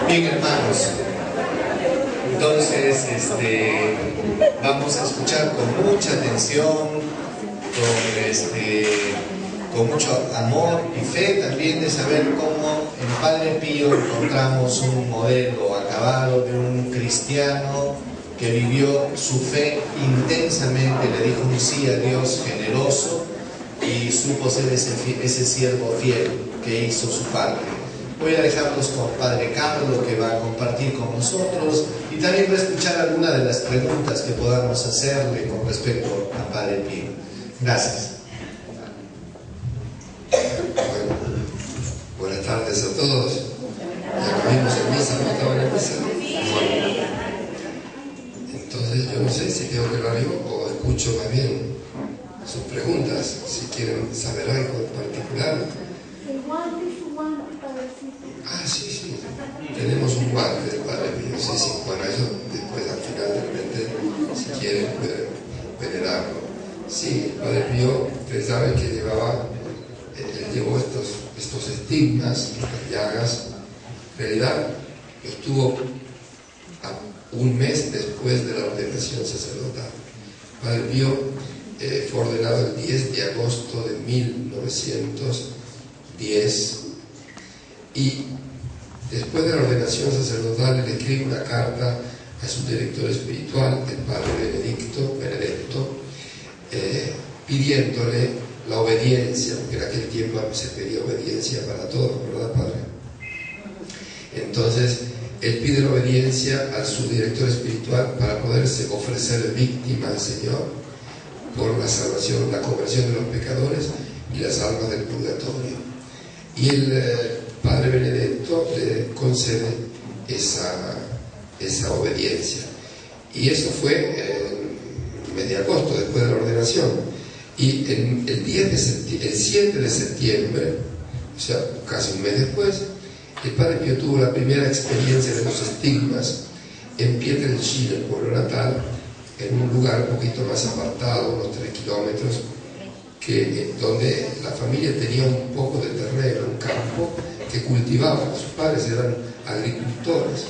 Bien, hermanos, entonces vamos a escuchar con mucha atención, con mucho amor y fe también de saber cómo en Padre Pío encontramos un modelo acabado de un cristiano que vivió su fe intensamente, le dijo un sí a Dios generoso y supo ser ese siervo fiel que hizo su parte. Voy a dejarlos con Padre Carlos, que va a compartir con nosotros y también va a escuchar algunas de las preguntas que podamos hacerle con respecto a Padre Pío. Gracias. Bueno, buenas tardes a todos. Ya comimos en misa, ¿no estaban en misa? Bueno, entonces yo no sé si tengo que hablar yo o escucho más bien sus preguntas, si quieren saber algo en particular. Ah, sí, sí. Tenemos un guante del Padre Pío, sí, sí. Bueno, eso después al final realmente, si quieren, pueden venerarlo. Sí, el Padre Pío, ustedes saben que él llevó estos estigmas, estas llagas. En realidad, estuvo un mes después de la ordenación sacerdotal. El Padre Pío fue ordenado el 10 de agosto de 1910 y después de la ordenación sacerdotal le escribe una carta a su director espiritual, el Padre Benedetto, pidiéndole la obediencia, porque en aquel tiempo se pedía obediencia para todo, ¿verdad, Padre? Entonces, él pide la obediencia a su director espiritual para poderse ofrecer víctima al Señor por la salvación, la conversión de los pecadores y las almas del purgatorio. Y el Padre Benedetto le concede esa obediencia. Y eso fue en medio de agosto, después de la ordenación. Y el 7 de septiembre, o sea, casi un mes después, el Padre Pío tuvo la primera experiencia de los estigmas en Pietrelcina, el pueblo natal, en un lugar un poquito más apartado, unos 3 kilómetros, donde la familia tenía un poco de terreno, un campo que cultivaban. Sus padres eran agricultores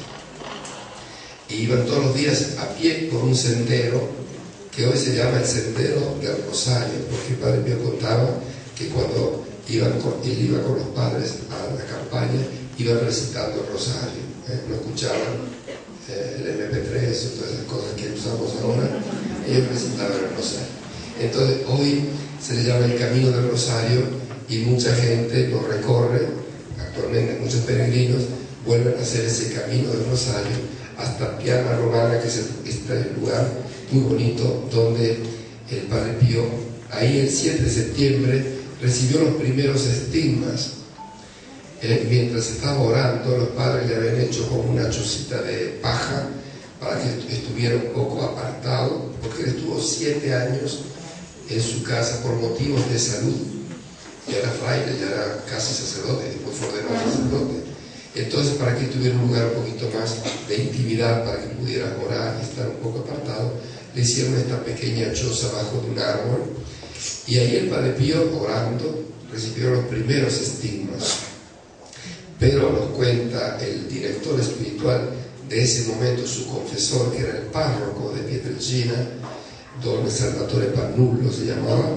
y iban todos los días a pie por un sendero que hoy se llama el Sendero del Rosario, porque el Padre Pío contaba que cuando él iba con los padres a la campaña, iban recitando el Rosario, no escuchaban el MP3 y todas esas cosas que usamos ahora, ellos recitaban el Rosario. Entonces hoy se le llama el Camino del Rosario y mucha gente lo recorre. Actualmente muchos peregrinos vuelven a hacer ese Camino del Rosario hasta Piana Romana, que es el lugar muy bonito donde el Padre Pío, ahí el 7 de septiembre, recibió los primeros estigmas. Mientras estaba orando, los padres le habían hecho como una chocita de paja para que estuviera un poco apartado, porque él estuvo 7 años en su casa por motivos de salud. Ya era fraile, ya era casi sacerdote, después fue ordenado sacerdote. Entonces, para que tuviera un lugar un poquito más de intimidad, para que pudiera orar y estar un poco apartado, le hicieron esta pequeña choza bajo de un árbol, y ahí el Padre Pío, orando, recibió los primeros estigmas. Pero nos cuenta el director espiritual de ese momento, su confesor, que era el párroco de Pietrelcina, don Salvatore Pannullo se llamaba,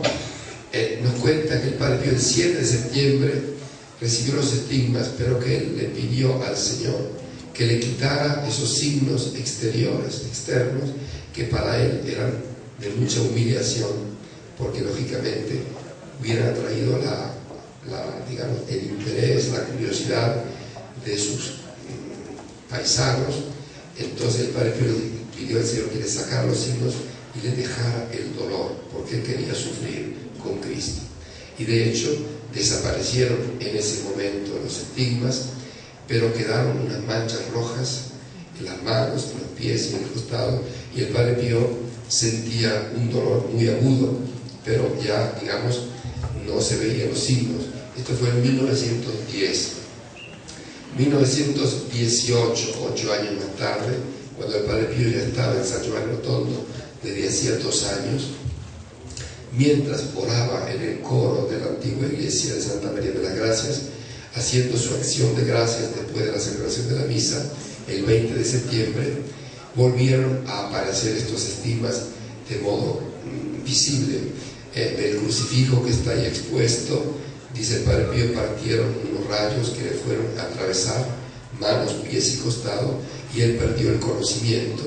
nos cuenta que el Padre Pío el 7 de septiembre recibió los estigmas, pero que él le pidió al Señor que le quitara esos signos exteriores, externos, que para él eran de mucha humillación, porque lógicamente hubieran atraído digamos, el interés, la curiosidad de sus paisanos. Entonces el Padre Pío le pidió al Señor que le sacara los signos y le dejara el dolor, porque él quería sufrir con Cristo. Y de hecho desaparecieron en ese momento los estigmas, pero quedaron unas manchas rojas en las manos, en los pies y en el costado, y el Padre Pío sentía un dolor muy agudo, pero ya, digamos, no se veían los signos. Esto fue en 1910. 1918, 8 años más tarde, cuando el Padre Pío ya estaba en San Giovanni Rotondo desde hacía 2 años, mientras oraba en el coro de la antigua iglesia de Santa María de las Gracias, haciendo su acción de gracias después de la celebración de la misa, el 20 de septiembre, volvieron a aparecer estos estigmas de modo visible. El crucifijo que está ahí expuesto, dice el Padre Pío, partieron unos rayos que le fueron a atravesar manos, pies y costado, y él perdió el conocimiento.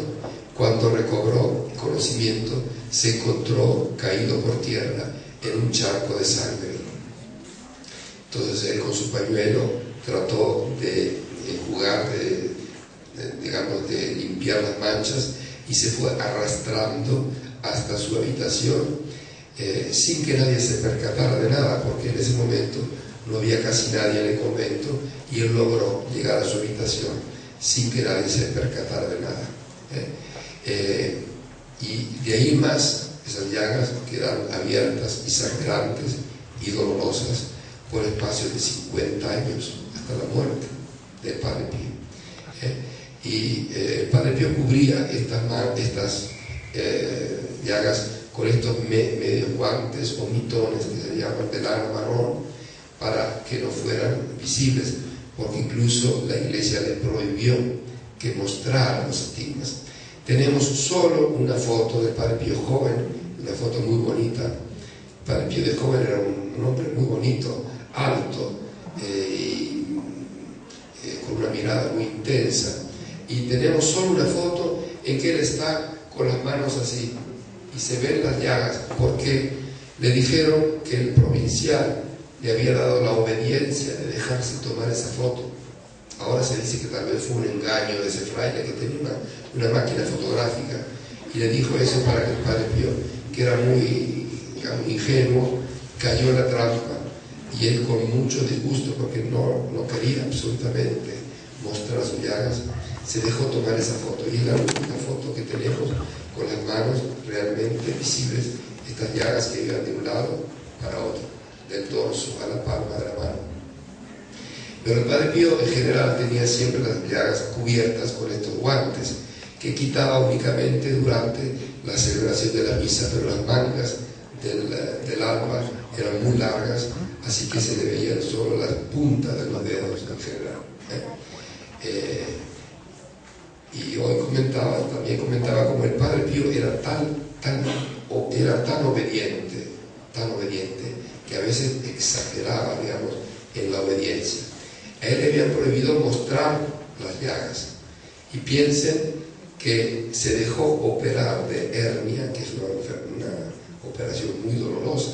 Cuando recobró el conocimiento, se encontró caído por tierra en un charco de sangre. Entonces él con su pañuelo trató de enjugar, de limpiar las manchas, y se fue arrastrando hasta su habitación, sin que nadie se percatara de nada, porque en ese momento no había casi nadie en el convento, y él logró llegar a su habitación sin que nadie se percatara de nada. Y de ahí más, esas llagas quedaron abiertas y sangrantes y dolorosas por espacios de 50 años hasta la muerte del Padre Pío. Y el Padre Pío cubría estas llagas con estos medios guantes o mitones que se llaman de lana marrón, para que no fueran visibles, porque incluso la Iglesia le prohibió que mostrara los estigmas. Tenemos solo una foto del Padre Pío joven, una foto muy bonita. El Padre Pío de joven era un hombre muy bonito, alto, con una mirada muy intensa, y tenemos solo una foto en que él está con las manos así y se ven las llagas, porque le dijeron que el provincial le había dado la obediencia de dejarse tomar esa foto. Ahora se dice que tal vez fue un engaño de ese fraile que tenía una máquina fotográfica, y le dijo eso para que el Padre Pío, que era muy, digamos, ingenuo, cayó en la trampa, y él con mucho disgusto, porque no quería absolutamente mostrar sus llagas, se dejó tomar esa foto, y es la única foto que tenemos con las manos realmente visibles, estas llagas que iban de un lado para otro, del dorso a la palma de la mano. Pero el Padre Pío en general tenía siempre las llagas cubiertas con estos guantes, que quitaba únicamente durante la celebración de la misa, pero las mangas del alma eran muy largas, así que se le veían solo las puntas de los dedos en general. Y hoy también comentaba como el Padre Pío era tan obediente, que a veces exageraba, digamos, en la obediencia. A él le habían prohibido mostrar las llagas, y piensen que se dejó operar de hernia, que es una operación muy dolorosa.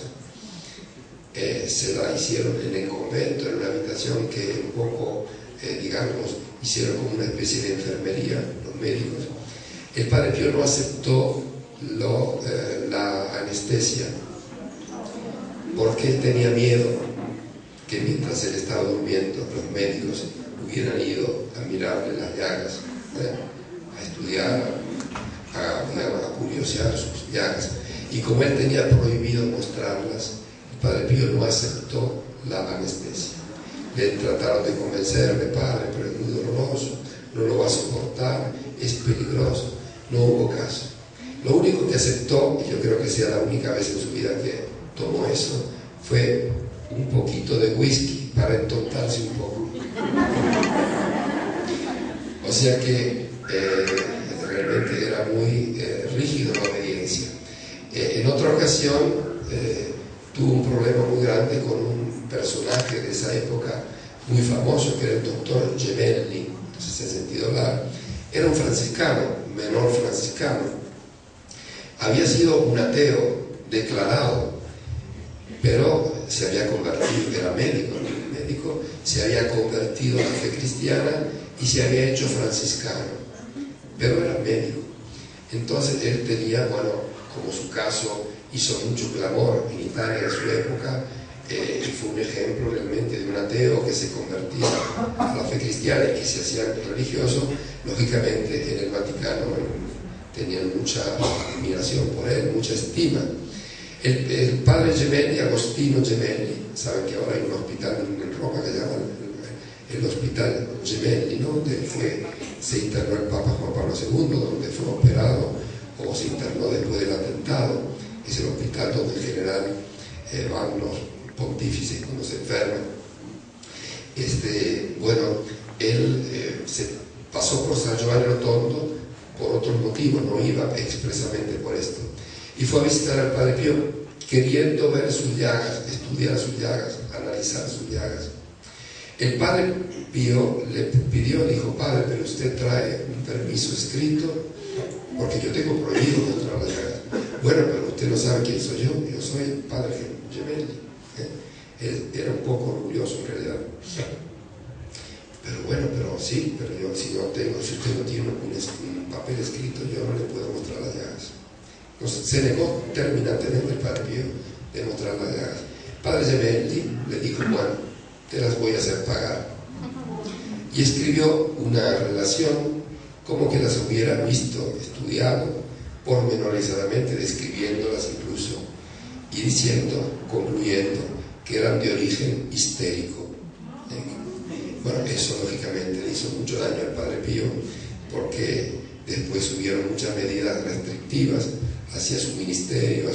Se la hicieron en el convento, en una habitación que un poco, digamos, hicieron como una especie de enfermería los médicos. El Padre Pío no aceptó la anestesia, porque él tenía miedo que mientras él estaba durmiendo los médicos hubieran ido a mirarle las llagas, a estudiar, a curiosear sus llagas. Y como él tenía prohibido mostrarlas, el Padre Pío no aceptó la anestesia. Le trataron de convencerle: padre, pero es muy doloroso, no lo va a soportar, es peligroso. No hubo caso. Lo único que aceptó, y yo creo que sea la única vez en su vida que tomó eso, fue un poquito de whisky para entontarse un poco. O sea que realmente era muy rígido la obediencia. En otra ocasión tuvo un problema muy grande con un personaje de esa época muy famoso, que era el doctor Gemelli. Entonces se ha sentido hablar. Era un franciscano, menor franciscano. Había sido un ateo declarado, pero se había convertido, era médico, se había convertido a la fe cristiana y se había hecho franciscano, pero era médico. Entonces él tenía, bueno, como su caso hizo mucho clamor en Italia en su época, y fue un ejemplo realmente de un ateo que se convertía a la fe cristiana y que se hacía religioso. Lógicamente en el Vaticano tenían mucha admiración por él, mucha estima. El padre Gemelli, Agostino Gemelli, saben que ahora hay un hospital en Roma que se llama el Hospital Gemelli, ¿no? Donde se internó el Papa Juan Pablo II, donde fue operado o se internó después del atentado. Es el hospital donde en general van los pontífices cuando se enferman. Bueno, él se pasó por San Giovanni Rotondo por otros motivos, no iba expresamente por esto, y fue a visitar al Padre Pío queriendo ver sus llagas, estudiar sus llagas, analizar sus llagas. El Padre Pío le pidió, dijo: Padre, pero usted trae un permiso escrito, porque yo tengo prohibido mostrar las llagas. Bueno, pero usted no sabe quién soy yo soy el Padre Gemelli. Él era un poco orgulloso en realidad. Pero bueno, pero sí, pero yo si usted no tiene un papel escrito, yo no le puedo mostrar las llagas. Entonces se negó terminantemente el Padre Pío de mostrar las llagas. Padre Gemelli le dijo: bueno, te las voy a hacer pagar. Y escribió una relación como que las hubiera visto, estudiado pormenorizadamente, describiéndolas incluso, y diciendo, concluyendo, que eran de origen histérico. Bueno, eso lógicamente le hizo mucho daño al Padre Pío, porque después hubieron muchas medidas restrictivas hacia su ministerio,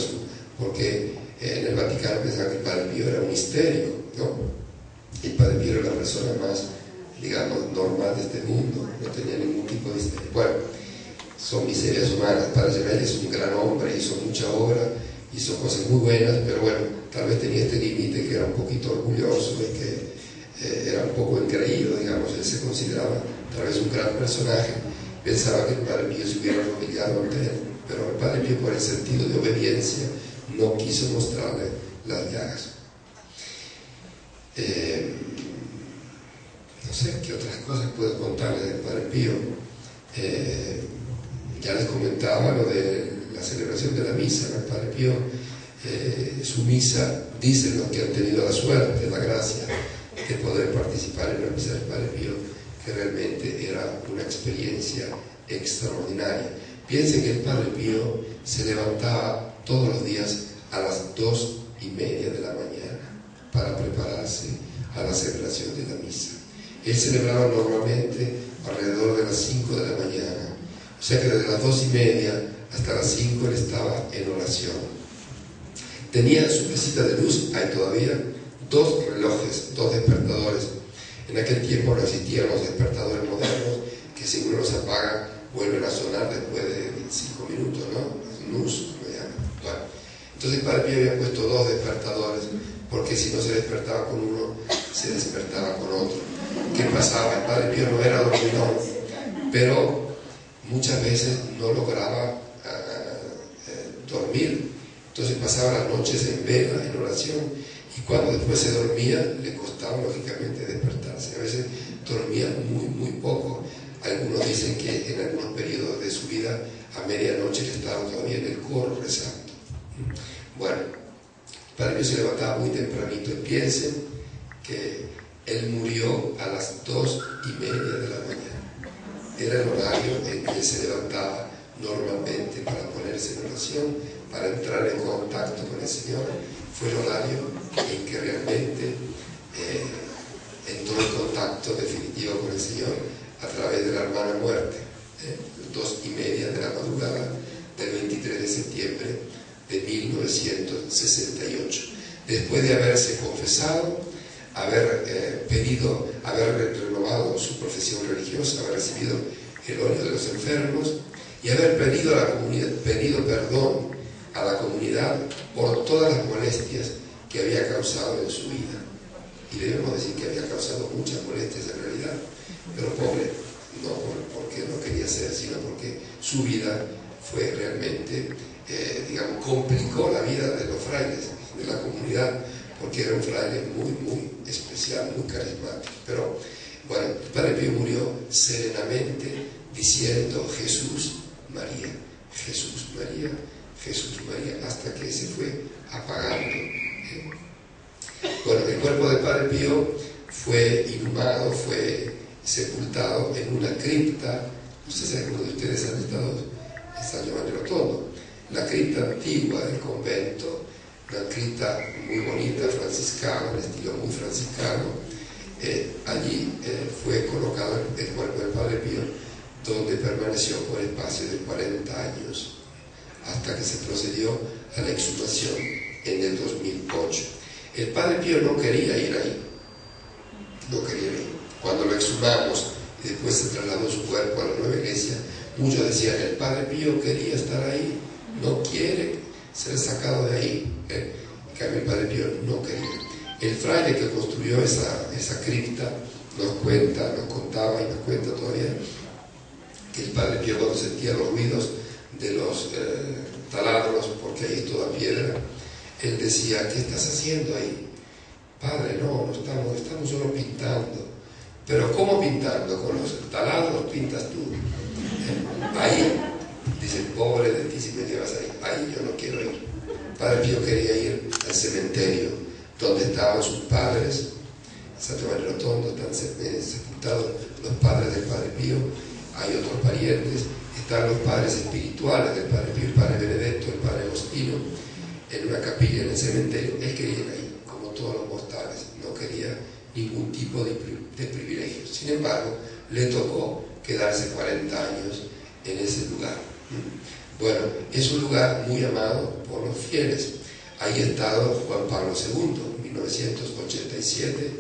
porque en el Vaticano pensaban que el Padre Pío era un histérico, ¿no? El Padre Pío era la persona más, digamos, normal de este mundo, no tenía ningún tipo de histeria. Bueno, son miserias humanas. El Padre Gemelli es un gran hombre, hizo mucha obra, hizo cosas muy buenas, pero bueno, tal vez tenía este límite, que era un poquito orgulloso y que era un poco engreído, digamos. Él se consideraba tal vez un gran personaje, pensaba que el Padre Pío se hubiera arrodillado ante él, pero el Padre Pío, por el sentido de obediencia, no quiso mostrarle las llagas. No sé qué otras cosas puedo contarles del Padre Pío. Ya les comentaba lo de la celebración de la misa, ¿no? El Padre Pío, su misa, dicen los que han tenido la suerte, la gracia de poder participar en la misa del Padre Pío, que realmente era una experiencia extraordinaria. Piensen que el Padre Pío se levantaba todos los días a las 2:30 de la mañana para prepararse a la celebración de la misa. Él celebraba normalmente alrededor de las 5 de la mañana, o sea que desde las 2:30 hasta las 5 él estaba en oración. Tenía su mesita de luz, hay todavía 2 relojes, 2 despertadores. En aquel tiempo no existían los despertadores modernos, que si uno los apaga vuelven a sonar después de 5 minutos, ¿no? Snooze, lo llaman. Bueno, entonces el Padre Pío había puesto 2 despertadores, porque si no se despertaba con uno, se despertaba con otro. ¿Qué pasaba? El Padre Pío no era dormilón, pero muchas veces no lograba dormir. Entonces pasaba las noches en vela, en oración, y cuando después se dormía, le costaba lógicamente despertarse. A veces dormía muy, muy poco. Algunos dicen que en algunos periodos de su vida, a medianoche, él estaba todavía en el coro rezando. Bueno, el Padre Pío se levantaba muy tempranito, y piensen que él murió a las 2:30 de la mañana. Era el horario en que se levantaba normalmente para ponerse en oración, para entrar en contacto con el Señor. Fue el horario en que realmente entró en contacto definitivo con el Señor a través de la hermana muerte, 2:30 de la madrugada del 23 de septiembre de 1968. Después de haberse confesado, haber haber renovado su profesión religiosa, haber recibido el óleo de los enfermos y haber pedido perdón a la comunidad por todas las molestias que había causado en su vida. Y debemos decir que había causado muchas molestias en realidad, pero pobre, no porque no quería ser, sino porque su vida fue realmente, complicó la vida de los frailes, de la comunidad, porque era un fraile muy, muy especial, muy carismático. Pero bueno, el Padre Pío murió serenamente diciendo: Jesús, María, Jesús, María, Jesús, María, hasta que se fue apagando. Bueno, el cuerpo del Padre Pío fue inhumado, fue sepultado en una cripta. No sé si algunos de ustedes han estado en San Giovanni Rotondo, la cripta antigua del convento, una cripta muy bonita, franciscana, de estilo muy franciscano. Allí fue colocado el cuerpo del Padre Pío, donde permaneció por espacio de 40 años, hasta que se procedió a la exhumación en el 2008. El Padre Pío no quería ir ahí. no quería ir. Cuando lo exhumamos y después se trasladó su cuerpo a la nueva iglesia, muchos decían, el Padre Pío quería estar ahí, no quiere ser sacado de ahí. En cambio el Padre Pío no quería. El fraile que construyó esa cripta nos contaba y nos cuenta todavía que el Padre Pío, cuando sentía los ruidos de los taladros, porque ahí es toda piedra, él decía, ¿qué estás haciendo ahí? Padre, no estamos solo pintando. Pero ¿cómo pintando? Con los taladros pintas tú. Ahí, dice, pobre de ti si me llevas ahí yo no quiero ir. Padre Pío quería ir al cementerio donde estaban sus padres. En San Giovanni Rotondo están sepultados los padres del Padre Pío, hay otros parientes, están los padres espirituales del Padre Pío, el Padre Benedetto, el Padre Agostino, en una capilla en el cementerio. Él quería ir ahí, como todos los mortales, no quería ningún tipo de privilegios. Sin embargo, le tocó quedarse 40 años en ese lugar. Bueno, es un lugar muy amado por los fieles. Ahí ha estado Juan Pablo II, en 1987,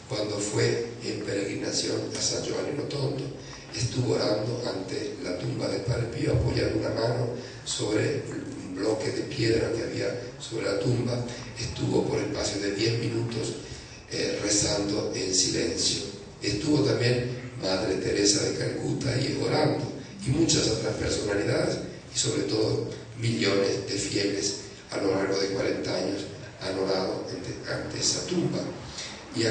cuando fue en peregrinación a San Giovanni Rotondo. Estuvo orando ante la tumba del Padre Pío, apoyando una mano sobre un bloque de piedra que había sobre la tumba. Estuvo por espacio de 10 minutos rezando en silencio. Estuvo también Madre Teresa de Calcuta ahí orando, y muchas otras personalidades, y sobre todo millones de fieles a lo largo de 40 años han orado ante esa tumba. Y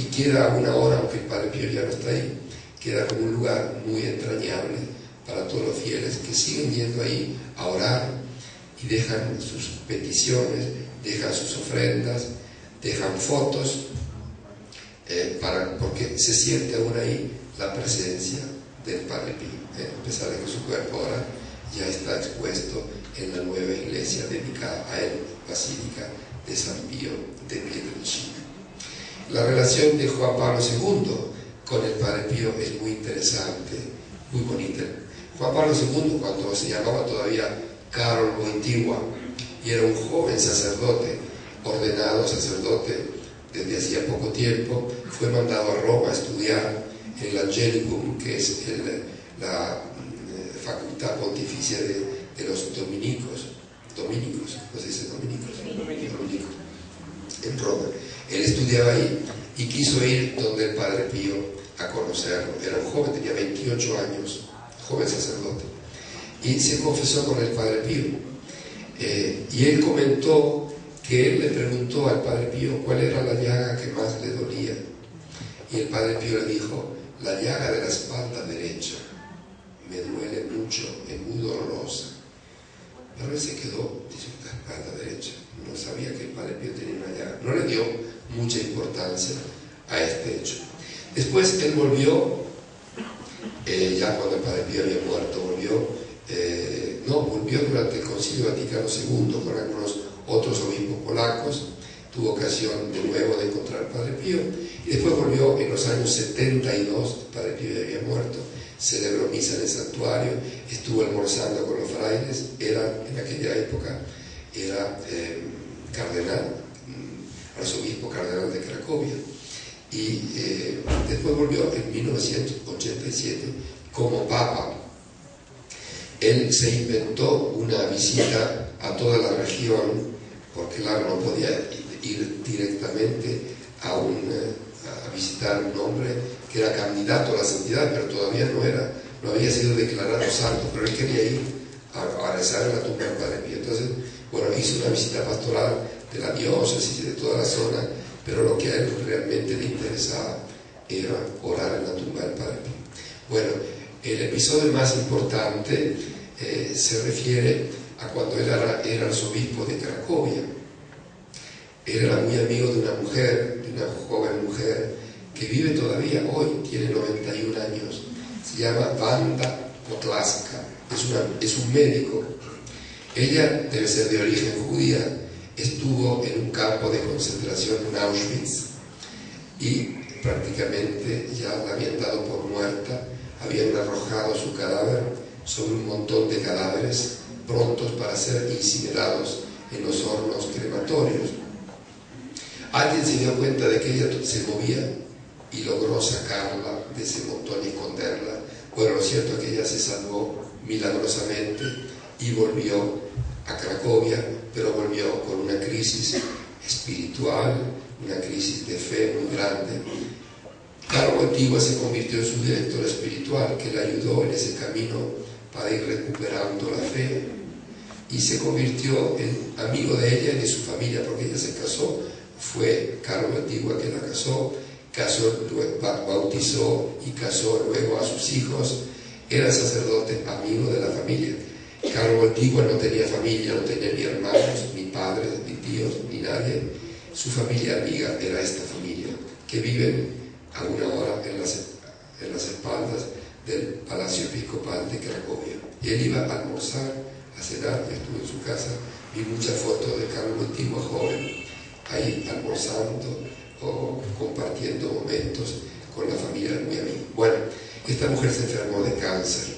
queda una hora, aunque el Padre Pío ya no está ahí, queda como un lugar muy entrañable para todos los fieles que siguen yendo ahí a orar y dejan sus peticiones, dejan sus ofrendas, dejan fotos, porque se siente aún ahí la presencia del Padre Pío, a pesar de que su cuerpo ahora ya está expuesto en la nueva iglesia dedicada a él, Basílica de San Pío de Pietrelcina. La relación de Juan Pablo II con el Padre Pío es muy interesante, muy bonita. Juan Pablo II, cuando se llamaba todavía Karol Wojtyła y era un joven sacerdote, ordenado sacerdote desde hacía poco tiempo, fue mandado a Roma a estudiar en el Angelicum, que es la facultad pontificia de los dominicos, ¿no se dice dominicos? En Roma. Él estudiaba ahí y quiso ir donde el Padre Pío a conocerlo. Era un joven, tenía 28 años, joven sacerdote, y se confesó con el Padre Pío. Y él comentó que él le preguntó al Padre Pío cuál era la llaga que más le dolía. Y el Padre Pío le dijo, la llaga de la espalda derecha me duele mucho, es muy dolorosa. Pero él se quedó, dice, la espalda derecha. No sabía que el Padre Pío tenía una llaga. No le dio mucha importancia a este hecho. Después él volvió, ya cuando el Padre Pío había muerto, volvió durante el Concilio Vaticano II con algunos otros obispos polacos. Tuvo ocasión de nuevo de encontrar al Padre Pío, y después volvió en los años 72, el Padre Pío ya había muerto, celebró misa en el santuario, estuvo almorzando con los frailes, en aquella época era cardenal, arzobispo cardenal de Cracovia, y después volvió en 1987 como Papa. Él se inventó una visita a toda la región, porque claro, no podía ir directamente a visitar un hombre que era candidato a la santidad, pero todavía no había sido declarado santo, pero él quería ir a rezar en la tumba del Padre Pío. Entonces, bueno, hizo una visita pastoral de la diócesis y de toda la zona, pero lo que a él realmente le interesaba era orar en la tumba del Padre Pío. Bueno, el episodio más importante se refiere a cuando él era arzobispo de Cracovia. Él era muy amigo de una mujer, de una joven mujer, que vive todavía hoy, tiene 91 años, se llama Wanda Podlaska, es un médico. Ella debe ser de origen judía, estuvo en un campo de concentración en Auschwitz y prácticamente ya la habían dado por muerta, habían arrojado su cadáver sobre un montón de cadáveres prontos para ser incinerados en los hornos crematorios. Alguien se dio cuenta de que ella se movía y logró sacarla de ese montón y esconderla. Bueno, lo cierto es que ella se salvó milagrosamente y volvió a Cracovia, pero volvió con una crisis espiritual, una crisis de fe muy grande. Karol Wojtyła se convirtió en su director espiritual, que le ayudó en ese camino para ir recuperando la fe, y se convirtió en amigo de ella y de su familia, porque ella se casó. Fue Karol Wojtyła que la casó, bautizó y casó luego a sus hijos. Era sacerdote, amigo de la familia. Karol Wojtyła no tenía familia, no tenía ni hermanos, ni padres, ni tíos, ni nadie. Su familia amiga era esta familia, que viven a una hora en las espaldas del Palacio Episcopal de Cracovia. Y él iba a almorzar, a cenar. Yo estuve en su casa, vi muchas fotos de Karol Wojtyła joven, ahí almorzando o compartiendo momentos con la familia muy amiga. Bueno, esta mujer se enfermó de cáncer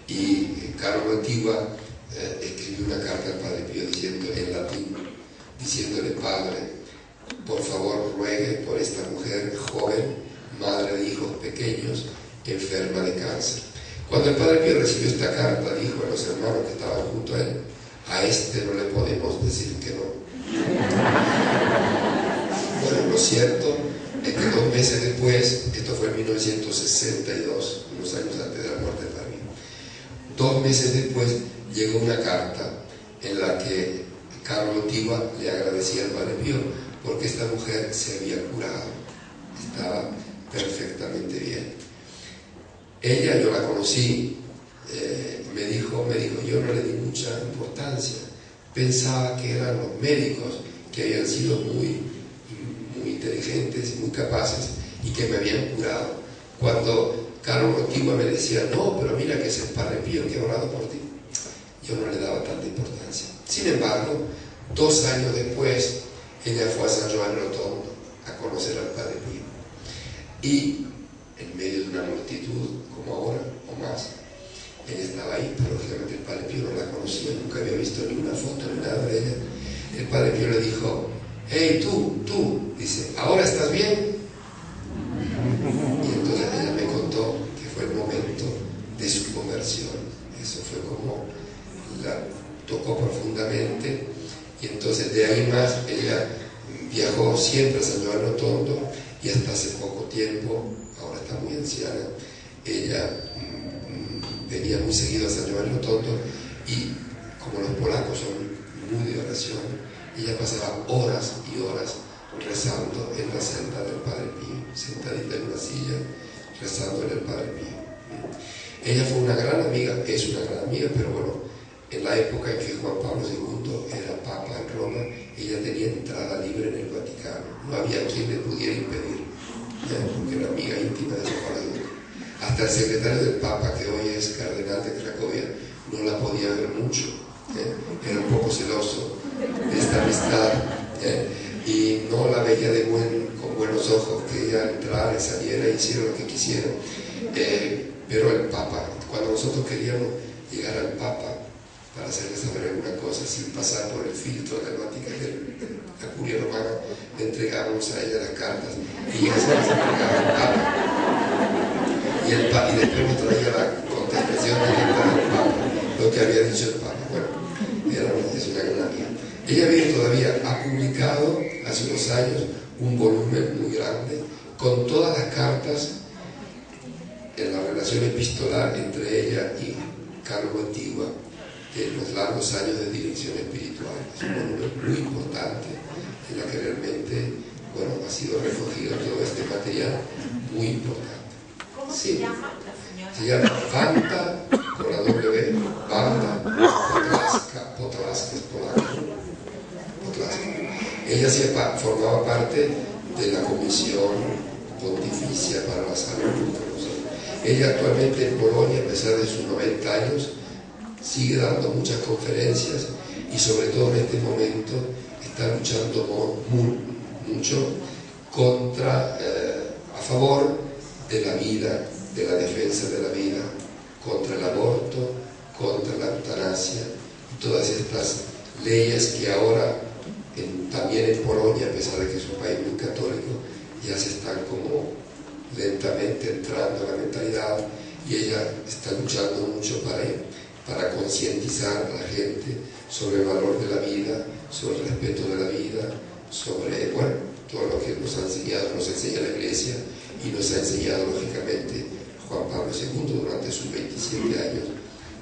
y Karol Wojtyła escribió una carta al Padre Pío en latín, diciéndole: Padre, por favor ruegue por esta mujer joven, madre de hijos pequeños, enferma de cáncer. Cuando el Padre Pío recibió esta carta, dijo a los hermanos que estaban junto a él: a este no le podemos decir que no. Bueno, lo cierto es que 2 meses después, esto fue en 1962, unos años antes de la muerte del Padre Pío, 2 meses después llegó una carta en la que Karol Wojtyła le agradecía al Padre Pío porque esta mujer se había curado, estaba perfectamente bien. Ella, yo la conocí, me dijo, yo no le di mucha importancia, pensaba que eran los médicos que habían sido muy inteligentes y muy capaces y que me habían curado. Cuando Karol Wojtyła me decía: no, pero mira que es el Padre Pío que ha orado por ti, yo no le daba tanta importancia. Sin embargo, 2 años después, ella fue a San Giovanni Rotondo a conocer al Padre Pío, y en medio de una multitud como ahora o más, ella estaba ahí, pero lógicamente el Padre Pío no la conocía, nunca había visto ni una foto ni nada de ella. El Padre Pío le dijo: hey, tú, dice, ¿ahora estás bien? Y entonces ella me contó que fue el momento de su conversión. Eso fue como la tocó profundamente, y entonces de ahí más ella viajó siempre a San Giovanni Rotondo, y hasta hace poco tiempo, ahora está muy anciana, ella venía muy seguido a San Giovanni Rotondo, y como los polacos son muy de oración, ella pasaba horas y horas rezando en la celda del Padre Pío, sentadita en una silla, rezando en el Padre Pío. Ella fue una gran amiga, es una gran amiga, pero bueno, en la época en que Juan Pablo II era Papa en Roma, ella tenía entrada libre en el Vaticano, no había quien le pudiera impedir, porque era amiga íntima de Juan Pablo II. Hasta el secretario del Papa, que hoy es cardenal de Cracovia, no la podía ver mucho, era un poco celoso de esta amistad, y no la veía con buenos ojos, que ella entrara y saliera y hiciera lo que quisiera. Pero el Papa, cuando nosotros queríamos llegar al Papa para hacerle saber alguna cosa sin pasar por el filtro del Vaticano, de la curia romana, le entregábamos a ella las cartas y ella se las entregaba al Papa, y después nos traía la contestación directa del Papa, lo que había dicho el Papa. Bueno, es una gran amiga. Ella vive todavía, ha publicado hace unos años un volumen muy grande con todas las cartas en la relación epistolar entre ella y Karol Wojtyła en los largos años de dirección espiritual. Es un volumen muy importante en la que realmente, bueno, ha sido recogido todo este material muy importante. ¿Cómo se llama la señora? Se llama Wanda, con la W, Wanda Podlaska, es polaca. Ella formaba parte de la Comisión Pontificia para la Salud. Ella actualmente en Polonia, a pesar de sus 90 años, sigue dando muchas conferencias, y sobre todo en este momento está luchando mucho a favor de la vida, de la defensa de la vida, contra el aborto, contra la eutanasia, y todas estas leyes que ahora también en Polonia, a pesar de que es un país muy católico, ya se están como lentamente entrando a la mentalidad, y ella está luchando mucho para concientizar a la gente sobre el valor de la vida, sobre el respeto de la vida, sobre, bueno, todo lo que nos ha enseñado, nos enseña la Iglesia y nos ha enseñado lógicamente Juan Pablo II durante sus 27 años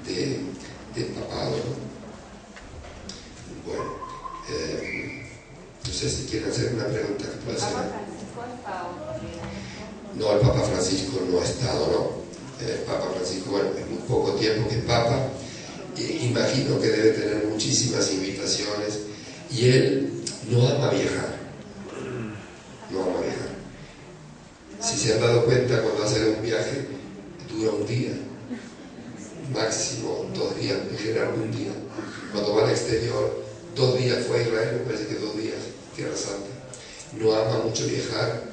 de papado, ¿no? Bueno, no sé si quieren hacer una pregunta que pueda hacer. No, el Papa Francisco no ha estado, no. El Papa Francisco, bueno, es muy poco tiempo que es Papa, imagino que debe tener muchísimas invitaciones, y él no ama viajar, no ama viajar. Si se han dado cuenta, cuando hace un viaje dura un día, máximo 2 días, en general un día. Cuando va al exterior, 2 días, fue a Israel, me parece que 2 días, Tierra Santa. No ama mucho viajar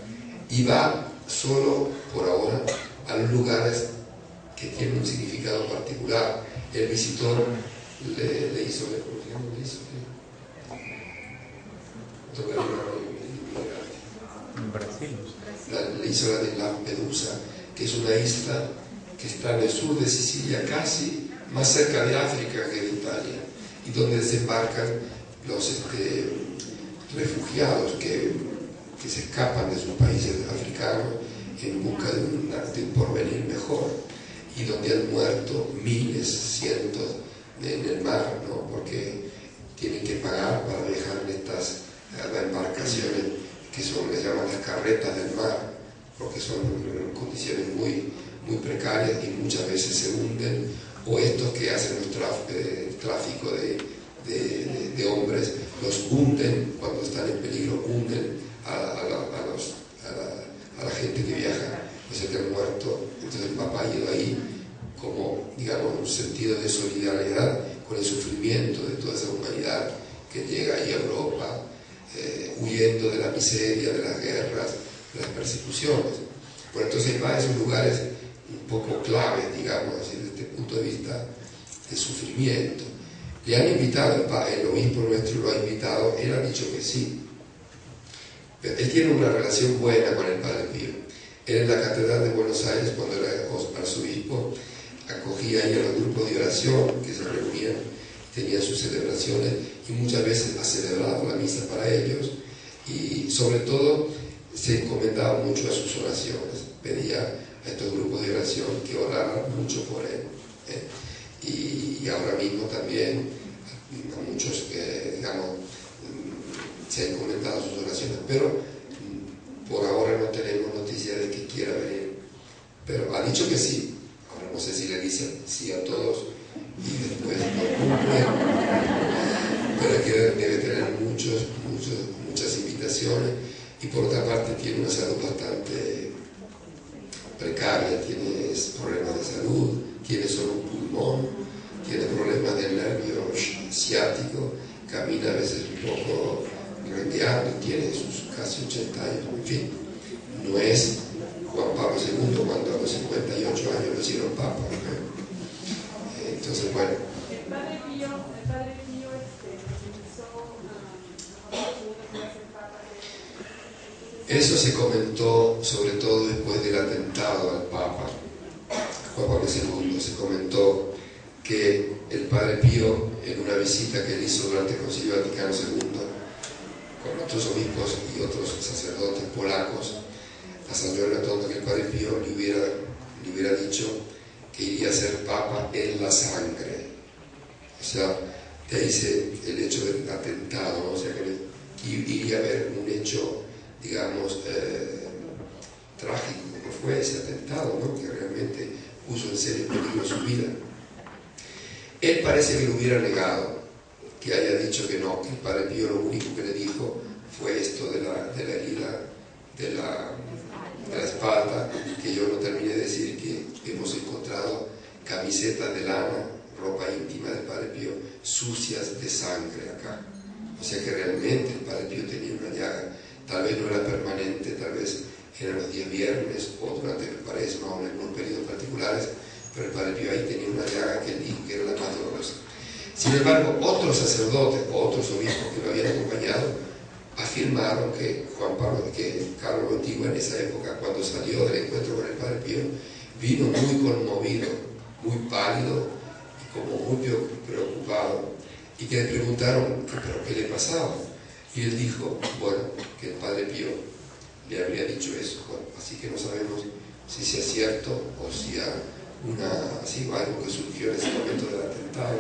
y va solo, por ahora, a los lugares que tienen un significado particular. El visitor le hizo la de Lampedusa, que es una isla que está en el sur de Sicilia, casi más cerca de África que de Italia, y donde desembarcan los refugiados que se escapan de sus países africanos en busca de un porvenir mejor, y donde han muerto miles, cientos en el mar, ¿no? Porque tienen que pagar para viajar en estas embarcaciones que les llaman las carretas del mar, porque son condiciones muy, muy precarias, y muchas veces se hunden, o estos que hacen el tráfico de hombres los hunden cuando están en peligro, hunden a la gente que viaja, o sea, que han muerto. Entonces el Papa ha ido ahí como, digamos, un sentido de solidaridad con el sufrimiento de toda esa humanidad que llega ahí a Europa, huyendo de la miseria, de las guerras, de las persecuciones. Bueno, entonces va a esos lugares un poco claves, digamos, así, desde este punto de vista de sufrimiento. Le han invitado, el obispo nuestro lo ha invitado, él ha dicho que sí. Pero él tiene una relación buena con el Padre Pío. Él en la Catedral de Buenos Aires, cuando era arzobispo, acogía ahí a los grupos de oración que se reunían, tenían sus celebraciones, y muchas veces ha celebrado la misa para ellos, y sobre todo se encomendaba mucho a sus oraciones, pedía a estos grupos de oración que oraran mucho por él, y ahora mismo también a muchos, digamos, se han encomendado sus oraciones, pero por ahora no tenemos noticia de que quiera venir, pero ha dicho que sí. Ahora no sé si le dicen sí a todos y después no cumple, pero es que debe tener muchas invitaciones, y por otra parte tiene una salud bastante precaria, tiene problemas de salud, tiene solo un pulmón, tiene problemas del nervio ciático, camina a veces un poco rengueando, tiene sus casi 80 años, en fin, no es Juan Pablo II cuando a los 58 años lo hicieron Papa, ¿no? Entonces, bueno. El Padre Pío Eso se comentó sobre todo después del atentado al Papa Juan Pablo II. Se comentó que el Padre Pío, en una visita que él hizo durante el Concilio Vaticano II con otros obispos y otros sacerdotes polacos, a San Giovanni Rotondo, que el Padre Pío le hubiera dicho que iría a ser Papa en la sangre. O sea, de ahí el hecho del atentado, ¿no? O sea, que iría a haber un hecho, digamos, trágico, como fue ese atentado, ¿no? Que realmente puso en serio peligro su vida. Él parece que lo hubiera negado, que haya dicho que no, que el Padre Pío lo único que le dijo fue esto de la herida de la espalda, que yo no terminé de decir que hemos encontrado camisetas de lana, ropa íntima del Padre Pío, sucias de sangre acá. O sea que realmente el Padre Pío tenía una llaga, tal vez no era permanente, tal vez eran los días viernes o durante el Cuaresma o en algunos periodos particulares, pero el Padre Pío ahí tenía una llaga que él dijo que era la más dolorosa. Sin embargo, otros sacerdotes o otros obispos que lo habían acompañado afirmaron que Carlos II en esa época, cuando salió del encuentro con el Padre Pío, vino muy conmovido, muy pálido y como muy preocupado, y que le preguntaron ¿pero qué le pasaba? Y él dijo, bueno, que el Padre Pío le habría dicho eso, bueno, así que no sabemos si sea cierto o si algo que surgió en ese momento del atentado,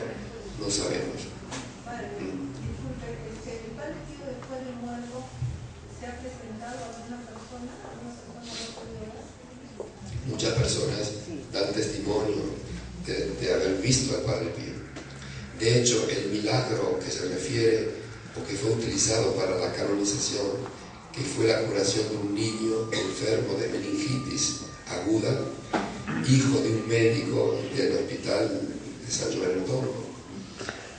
no sabemos. Disculpe, ¿el Padre Pío después de muerto se ha presentado a alguna persona no puede orar? Muchas personas dan testimonio de haber visto al Padre Pío. De hecho, el milagro que se refiere o que fue utilizado para la canonización, que fue la curación de un niño enfermo de meningitis aguda, hijo de un médico del hospital de San Giovanni.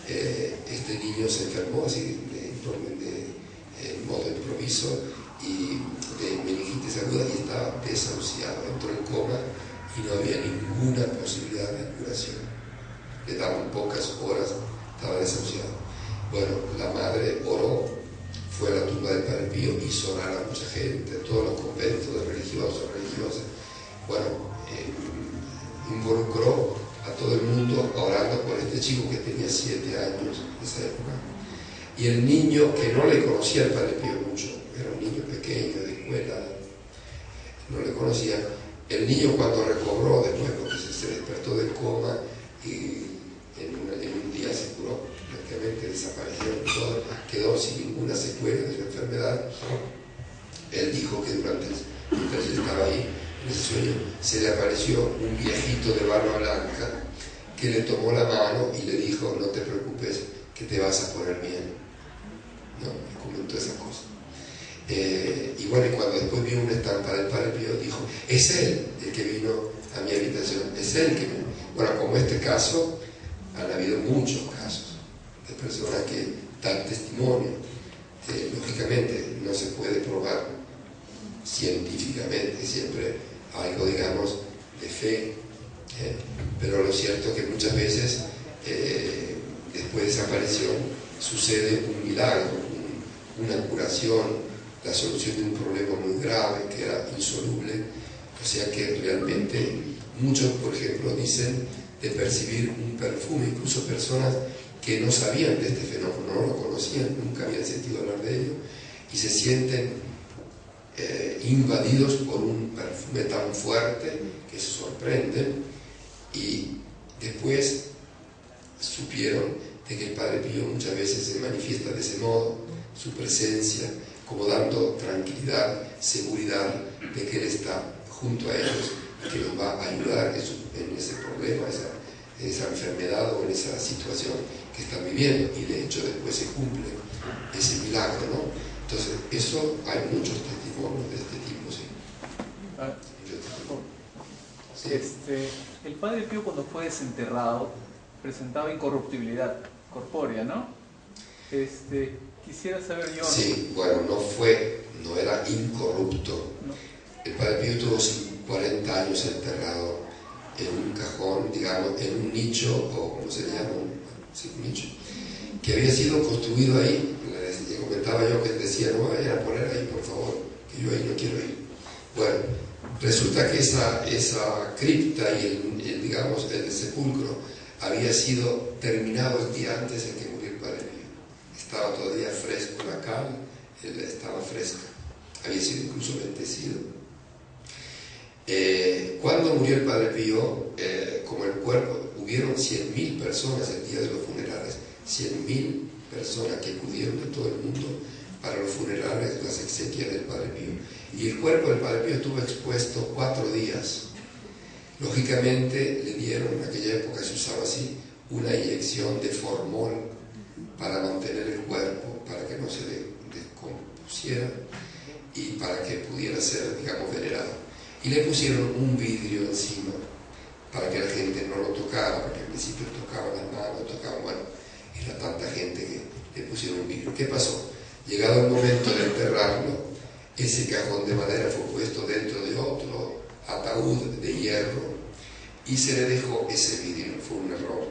Este niño se enfermó así en modo improviso y de meningitis aguda y estaba desahuciado, entró en coma y no había ninguna posibilidad de curación. Le daban pocas horas, estaba desahuciado. Bueno, la madre oró, fue a la tumba del Padre Pío, hizo orar a mucha gente, todos los conventos de religiosos, religiosas. Bueno, involucró a todo el mundo orando por este chico que tenía 7 años en esa época. Y el niño, que no le conocía al Padre Pío mucho, era un niño pequeño de escuela, no le conocía. El niño, cuando recobró después, porque se despertó del coma y en un día se curó, prácticamente desapareció todo, quedó sin ninguna secuela de su enfermedad. Él dijo que mientras estaba ahí en ese sueño, se le apareció un viejito de barba blanca que le tomó la mano y le dijo: no te preocupes, que te vas a poner bien. ¿No? Y comentó esa cosa. Y bueno, y cuando después vio una estampa del Padre Pío, dijo: es él el que vino a mi habitación, es él que me... Bueno, como este caso, han habido muchos casos de personas que dan testimonio. Lógicamente no se puede probar científicamente, siempre algo, digamos, de fe, pero lo cierto es que muchas veces después de esa aparición sucede un milagro, una curación, la solución de un problema muy grave que era insoluble. O sea que realmente muchos, por ejemplo, dicen de percibir un perfume, incluso personas que no sabían de este fenómeno, no lo conocían, nunca habían sentido hablar de ello, y se sienten invadidos por un perfume tan fuerte que se sorprenden, y después supieron de que el Padre Pío muchas veces se manifiesta de ese modo, su presencia, como dando tranquilidad, seguridad de que Él está junto a ellos y que los va a ayudar en ese problema, en esa enfermedad o en esa situación que están viviendo, y de hecho después se cumple ese milagro, ¿no? Entonces, eso hay muchos testimonios de este tipo, sí. El Padre Pío, cuando fue desenterrado, presentaba incorruptibilidad corpórea, ¿no? Quisiera saber yo... Sí, bueno, no era incorrupto. No. El Padre Pío tuvo 40 años enterrado en un cajón, digamos, en un nicho, o ¿cómo se llama? Sí, un nicho, que había sido construido ahí. Le comentaba yo que él decía: no me vayan a poner ahí, por favor, que yo ahí no quiero ir. Bueno, resulta que esa cripta y digamos, el sepulcro había sido terminado el día antes en que murió el Padre Pío. Estaba todavía fresco la cal, estaba fresca, había sido incluso bendecido. Cuando murió el Padre Pío, como el cuerpo, hubieron 100.000 personas el día de los funerales, 100.000 personas que acudieron de todo el mundo para los funerales, las exequias del Padre Pío. Y el cuerpo del Padre Pío estuvo expuesto 4 días. Lógicamente le dieron, en aquella época se usaba así, una inyección de formol para mantener el cuerpo, para que no se descompusiera y para que pudiera ser, digamos, venerado. Y le pusieron un vidrio encima para que la gente no lo tocara, porque al principio tocaba las manos, bueno, era tanta gente que le pusieron un vidrio. ¿Qué pasó? Llegado el momento de enterrarlo, ese cajón de madera fue puesto dentro de otro ataúd de hierro y se le dejó ese vidrio. Fue un error,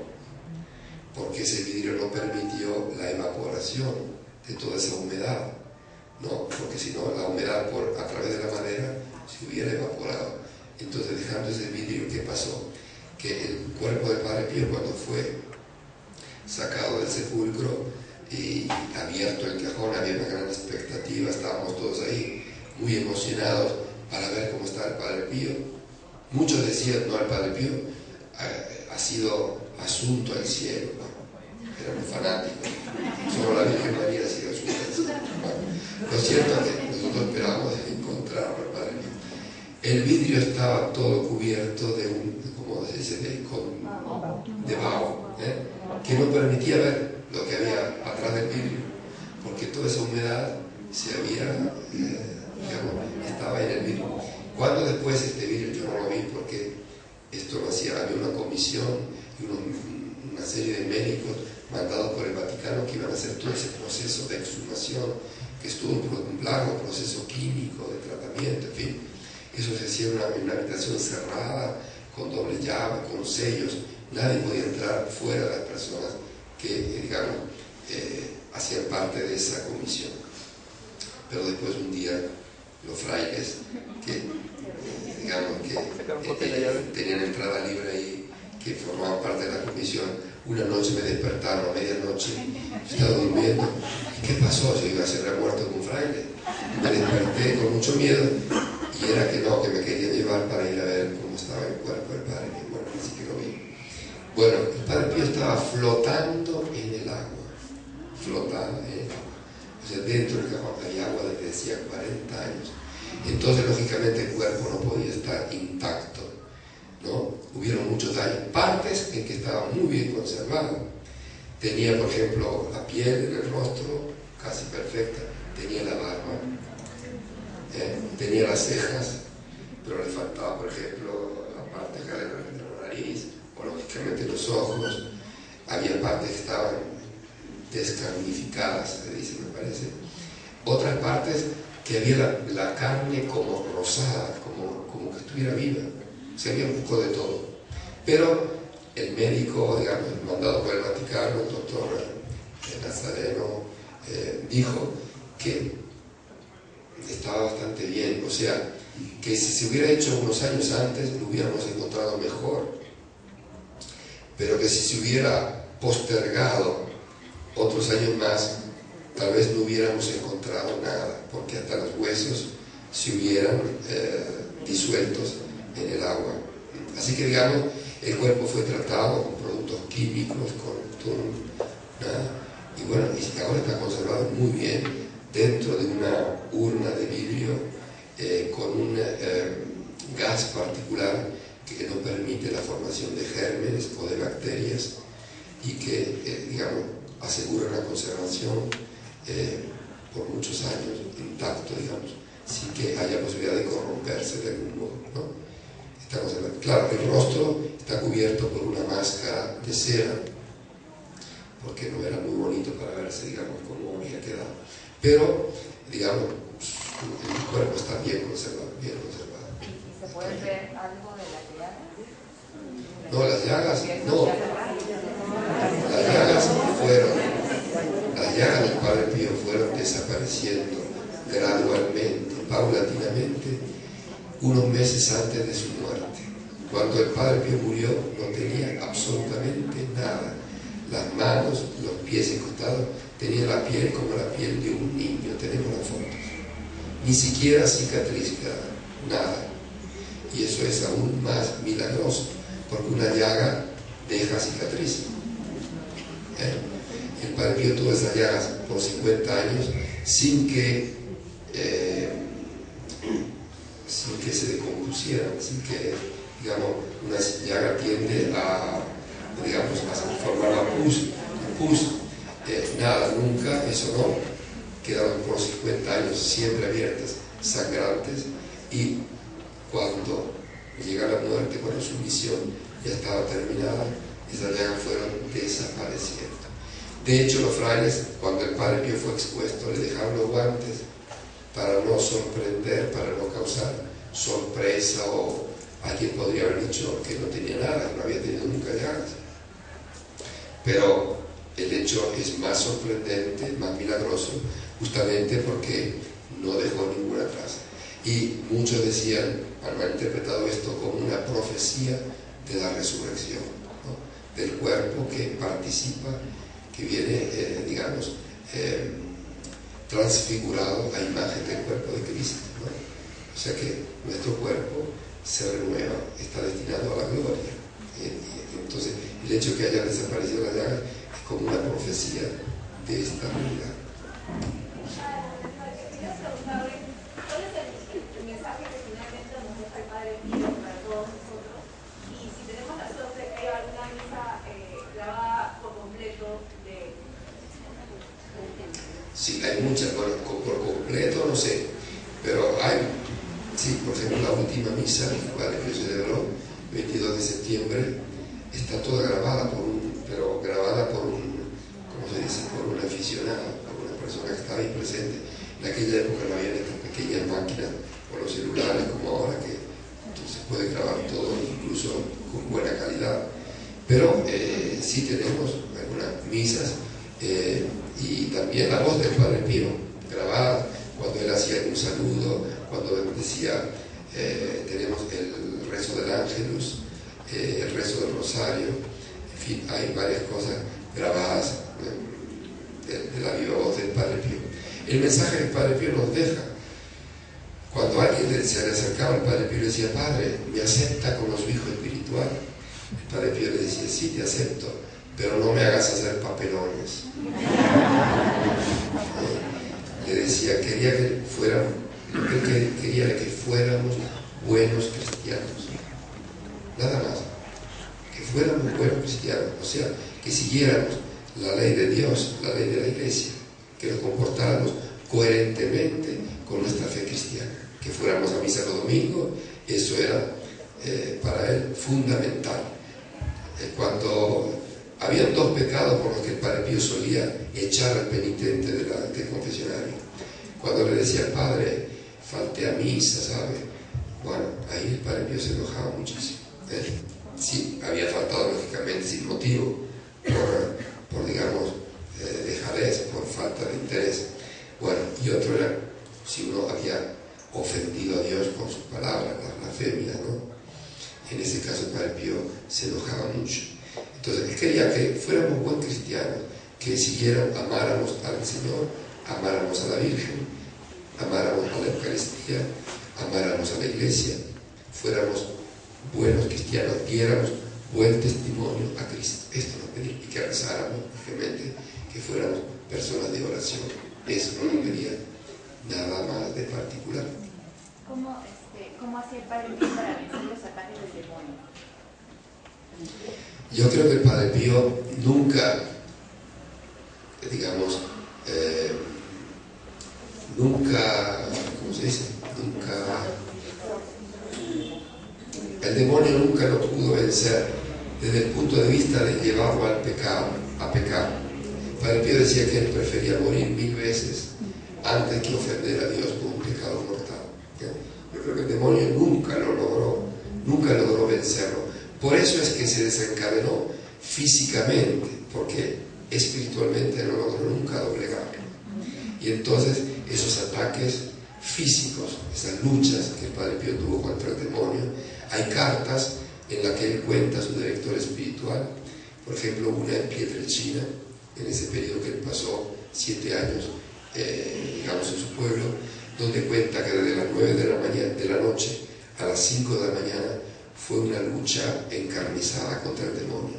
porque ese vidrio no permitió la evaporación de toda esa humedad. ¿no? Porque si no, la humedad a través de la madera se hubiera evaporado. Entonces, dejando ese vidrio, ¿qué pasó? Que el cuerpo del Padre Pío, cuando fue sacado del sepulcro y abierto el cajón, había una gran expectativa, estábamos todos ahí muy emocionados para ver cómo estaba el Padre Pío. Muchos decían, no, el Padre Pío ha sido asunto al cielo, ¿no? Éramos fanáticos, solo la Virgen María ha sido asunto al cielo. Bueno, lo cierto es que nosotros esperábamos encontrar al Padre Pío. El vidrio estaba todo cubierto de como se dice, de vaho, que no permitía ver lo que había atrás del vidrio, porque toda esa humedad se había, estaba en el vidrio. Cuando después este vidrio yo no lo vi, porque esto lo hacía, había una comisión y una serie de médicos mandados por el Vaticano que iban a hacer todo ese proceso de exhumación, que estuvo un largo proceso químico de tratamiento, en fin. Eso se hacía en una habitación cerrada, con doble llave, con sellos. Nadie podía entrar fuera de las personas que, digamos, hacían parte de esa comisión. Pero después un día los frailes, que digamos que tenían entrada libre ahí, que formaban parte de la comisión, una noche me despertaron a medianoche, estaba durmiendo. ¿Qué pasó? Yo iba a ser muerto como un fraile. Me desperté con mucho miedo y era que no, que me querían llevar para ir a ver cómo estaba el cuerpo del Padre Pío. Bueno, así que lo vi. Bueno, el Padre Pío estaba flotando en el agua, flotando en el agua. O sea, dentro del cajón había agua desde hacía 40 años. Entonces, lógicamente, el cuerpo no podía estar intacto, ¿no? Hubieron muchos daños, partes en que estaba muy bien conservado. Tenía, por ejemplo, la piel en el rostro casi perfecta, tenía la barba, tenía las cejas, pero le faltaba, por ejemplo, la parte acá de la nariz, o lógicamente los ojos. Había partes que estaban descarnificadas, se dice, me parece. Otras partes que había la carne como rosada, como que estuviera viva. Se había un poco de todo. Pero el médico, digamos, mandado por el Vaticano, el doctor Nazareno, dijo que estaba bastante bien. O sea, que si se hubiera hecho unos años antes, lo hubiéramos encontrado mejor. Pero que si se hubiera postergado otros años más, tal vez no hubiéramos encontrado nada, porque hasta los huesos se hubieran disueltos en el agua. Así que, digamos, el cuerpo fue tratado con productos químicos, con todo, y bueno, y ahora está conservado muy bien dentro de una urna de vidrio con un gas particular que no permite la formación de gérmenes o de bacterias y que, digamos, asegura una conservación por muchos años intacto, digamos, sin que haya posibilidad de corromperse de algún modo, ¿no? Está conservado. Claro, el rostro está cubierto por una máscara de cera, porque no era muy bonito para verse, digamos, cómo había quedado. Pero, digamos, el cuerpo está bien conservado, bien conservado. ¿Y se puede ver algo de las llagas? No, las llagas, no. Las llagas del Padre Pío fueron desapareciendo gradualmente, paulatinamente, unos meses antes de su muerte. Cuando el Padre Pío murió, no tenía absolutamente nada. Las manos, los pies encostados, tenía la piel como la piel de un niño. Tenemos las fotos. Ni siquiera cicatriz, nada. Y eso es aún más milagroso, porque una llaga deja cicatriz. El Padre Pío tuvo esas llagas por 50 años sin que se decompusieran, sin que, digamos, una llaga tiende a, digamos, a formar la pus, nada, nunca, eso no, quedaron por 50 años siempre abiertas, sangrantes, y cuando llega la muerte, cuando su misión ya estaba terminada, esas llagas fueron desapareciendo. De hecho, los frailes, cuando el Padre Pío fue expuesto, le dejaron los guantes para no sorprender, para no causar sorpresa, o alguien podría haber dicho que no tenía nada, que no había tenido nunca llagas. Pero el hecho es más sorprendente, más milagroso, justamente porque no dejó ninguna atrás. Y muchos decían, han interpretado esto como una profecía de la resurrección, ¿no? Del cuerpo que participa, que viene, transfigurado a imagen del cuerpo de Cristo, ¿no? O sea que nuestro cuerpo se renueva, está destinado a la gloria. Y entonces el hecho de que haya desaparecido la llaga es como una profecía de esta realidad. Quería preguntarle, ¿cuál es el mensaje que finalmente nos deja el Padre Pío para todos nosotros? Y si tenemos la suerte de que haya alguna misa grabada por completo de... Sí, hay muchas, bueno, por completo no sé, pero hay, sí, por ejemplo, la última misa, la cual Pío celebró, 22 de septiembre, está toda grabada por un, ¿cómo se dice?, por un aficionado, por una persona que estaba ahí presente. En aquella época no había estas pequeñas máquinas o los celulares como ahora, que entonces puede grabar todo, incluso con buena calidad. Pero sí tenemos algunas misas y también la voz del Padre Pío grabada cuando él hacía un saludo, cuando él decía, tenemos el rezo del Ángelus, el rezo del Rosario, en fin, hay varias cosas grabadas de la viva voz del Padre Pío. El mensaje del Padre Pío nos deja. Cuando alguien se le acercaba al Padre Pío y le decía, Padre, ¿me acepta como su hijo espiritual? El Padre Pío le decía, sí, te acepto, pero no me hagas hacer papelones. Le decía, quería que fuéramos, quería que fuéramos buenos cristianos, nada más, que fuéramos buenos cristianos, o sea, que siguiéramos la ley de Dios, la ley de la Iglesia, que nos comportáramos coherentemente con nuestra fe cristiana, que fuéramos a misa los domingos. Eso era para él fundamental. Cuando habían dos pecados por los que el Padre Pío solía echar al penitente del confesionario, cuando le decía, Padre, falté a misa, ¿sabe? Bueno, ahí el Padre Pío se enojaba muchísimo. Sí, había faltado lógicamente sin motivo, por digamos, dejadez, por falta de interés. Bueno, y otro era si uno había ofendido a Dios con sus palabras, la blasfemia, ¿no? En ese caso el Padre Pío se enojaba mucho. Entonces él quería que fuéramos buen cristianos, que amáramos al Señor, amáramos a la Virgen, amáramos a la Eucaristía, amáramos a la Iglesia, fuéramos buenos cristianos, diéramos buen testimonio a Cristo. Esto nos pedía, y que rezáramos, lógicamente, que fuéramos personas de oración. Eso no nos pedía nada más de particular. ¿Cómo hacía el Padre Pío para vencer los ataques del demonio? Yo creo que el Padre Pío nunca, digamos, ¿cómo se dice? El demonio nunca lo pudo vencer desde el punto de vista de llevarlo al pecado, a pecar. El Padre Pío decía que él prefería morir 1000 veces antes que ofender a Dios con un pecado mortal. Yo creo que el demonio nunca logró vencerlo. Por eso es que se desencadenó físicamente, porque espiritualmente no logró nunca doblegarlo. Y entonces esos ataques físicos, esas luchas que el Padre Pío tuvo contra el demonio, hay cartas en las que él cuenta a su director espiritual, por ejemplo una en Pietrelcina, en ese periodo que él pasó 7 años, digamos, en su pueblo, donde cuenta que desde las 9 de la noche a las 5 de la mañana fue una lucha encarnizada contra el demonio,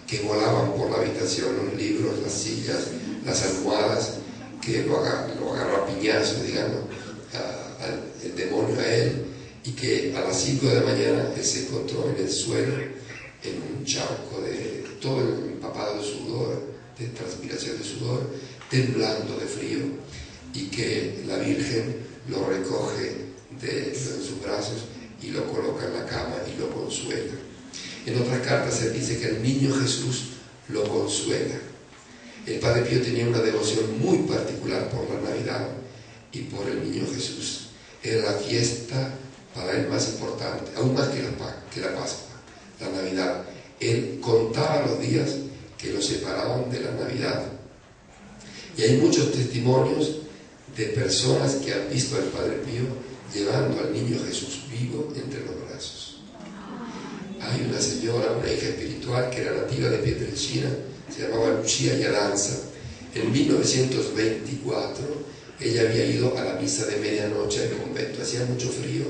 que volaban por la habitación los libros, las sillas, las almohadas, que lo agarró a piñazos, digamos, el demonio a él, y que a las 5 de la mañana él se encontró en el suelo, en un charco de todo empapado de sudor, de transpiración de sudor, temblando de frío, y que la Virgen lo recoge en sus brazos y lo coloca en la cama y lo consuela. En otras cartas se dice que el niño Jesús lo consuela. El Padre Pío tenía una devoción muy particular por la Navidad y por el niño Jesús. Era la fiesta para él más importante, aún más que la Pascua, la Navidad. Él contaba los días que lo separaban de la Navidad. Y hay muchos testimonios de personas que han visto al Padre Pío llevando al niño Jesús vivo entre los brazos. Hay una señora, una hija espiritual que era nativa de Pietrelcina, se llamaba Lucia Yadanza. En 1924 ella había ido a la misa de medianoche al convento, hacía mucho frío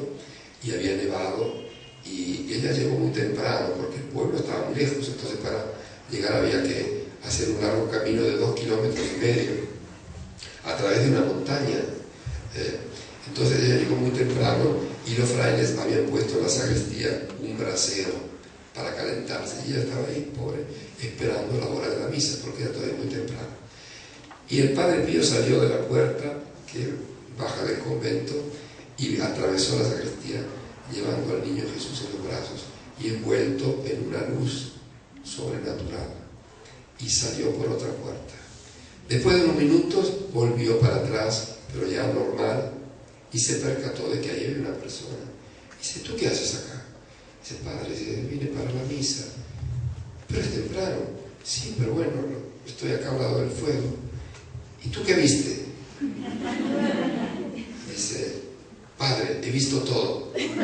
y había nevado, y ella llegó muy temprano porque el pueblo estaba muy lejos, entonces para llegar había que hacer un largo camino de 2,5 kilómetros a través de una montaña. Entonces ella llegó muy temprano y los frailes habían puesto en la sacristía un brasero para calentarse, y ella estaba ahí, pobre, esperando la hora de la misa porque era todavía muy temprano. Y el Padre Pío salió de la puerta que baja del convento y atravesó la sacristía llevando al niño Jesús en los brazos y envuelto en una luz sobrenatural, y salió por otra puerta. Después de unos minutos volvió para atrás, pero ya normal, y se percató de que ahí había una persona. Dice: ¿tú qué haces acá? Dice: padre, vine para la misa. Pero es temprano. Sí, pero bueno, estoy acá al lado del fuego. ¿Y tú qué viste? Dice: padre, he visto todo. Entonces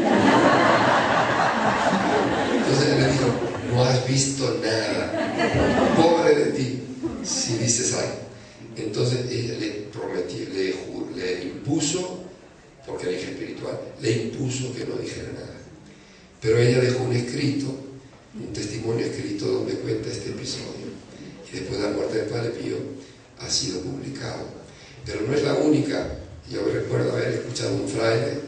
él le dijo: no has visto nada, pobre de ti si dices algo. Entonces ella le prometió, le impuso, porque era hija espiritual, le impuso que no dijera nada. Pero ella dejó un escrito, un testimonio escrito donde cuenta este episodio, y después de la muerte del Padre Pío ha sido publicado. Pero no es la única. Yo recuerdo haber escuchado a un fraile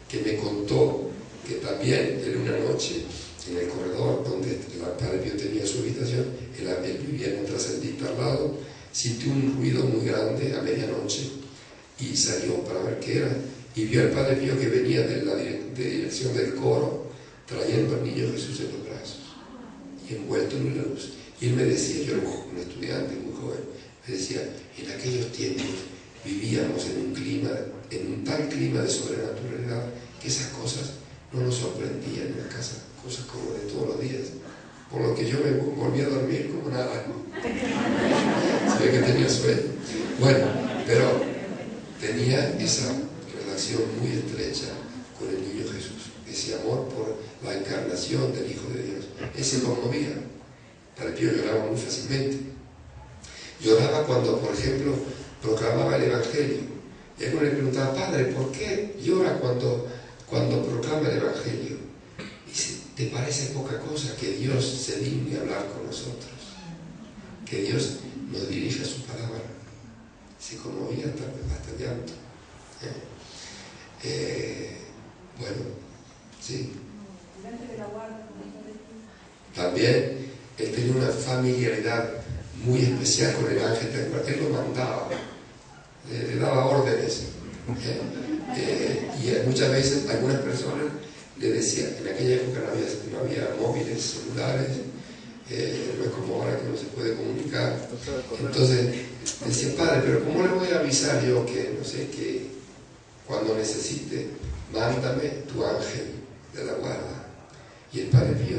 que me contó que también en una noche en el corredor donde el Padre Pío tenía su habitación, él vivía en otra celdita al lado, sintió un ruido muy grande a medianoche y salió para ver qué era, y vio al Padre Pío que venía de la dirección del coro trayendo al niño Jesús en los brazos y envuelto en una luz. Y él me decía, yo era un estudiante muy joven, me decía: en aquellos tiempos vivíamos en un tal clima de sobrenaturalidad que esas cosas no nos sorprendían en la casa, cosas como de todos los días, por lo que yo me volví a dormir como nada. Se ve que tenía sueño. Bueno, pero tenía esa relación muy estrecha con el niño Jesús, ese amor por la encarnación del Hijo de Dios. Él se conmovía. Padre Pío lloraba muy fácilmente. Lloraba cuando, por ejemplo, proclamaba el Evangelio. Y alguien le preguntaba: padre, ¿por qué llora cuando proclama el Evangelio? Dice: ¿te parece poca cosa que Dios se digne hablar con nosotros? Que Dios nos dirija su palabra. Se conmovía hasta el llanto. Bueno, sí. También él tenía una familiaridad muy especial con el ángel. Él lo mandaba, le daba órdenes. Y muchas veces algunas personas le decían, en aquella época no había móviles, celulares, no es como ahora que no se puede comunicar. Entonces decía: padre, pero ¿cómo le voy a avisar yo que, no sé, que cuando necesite, mándame tu ángel de la guarda? Y el Padre Pío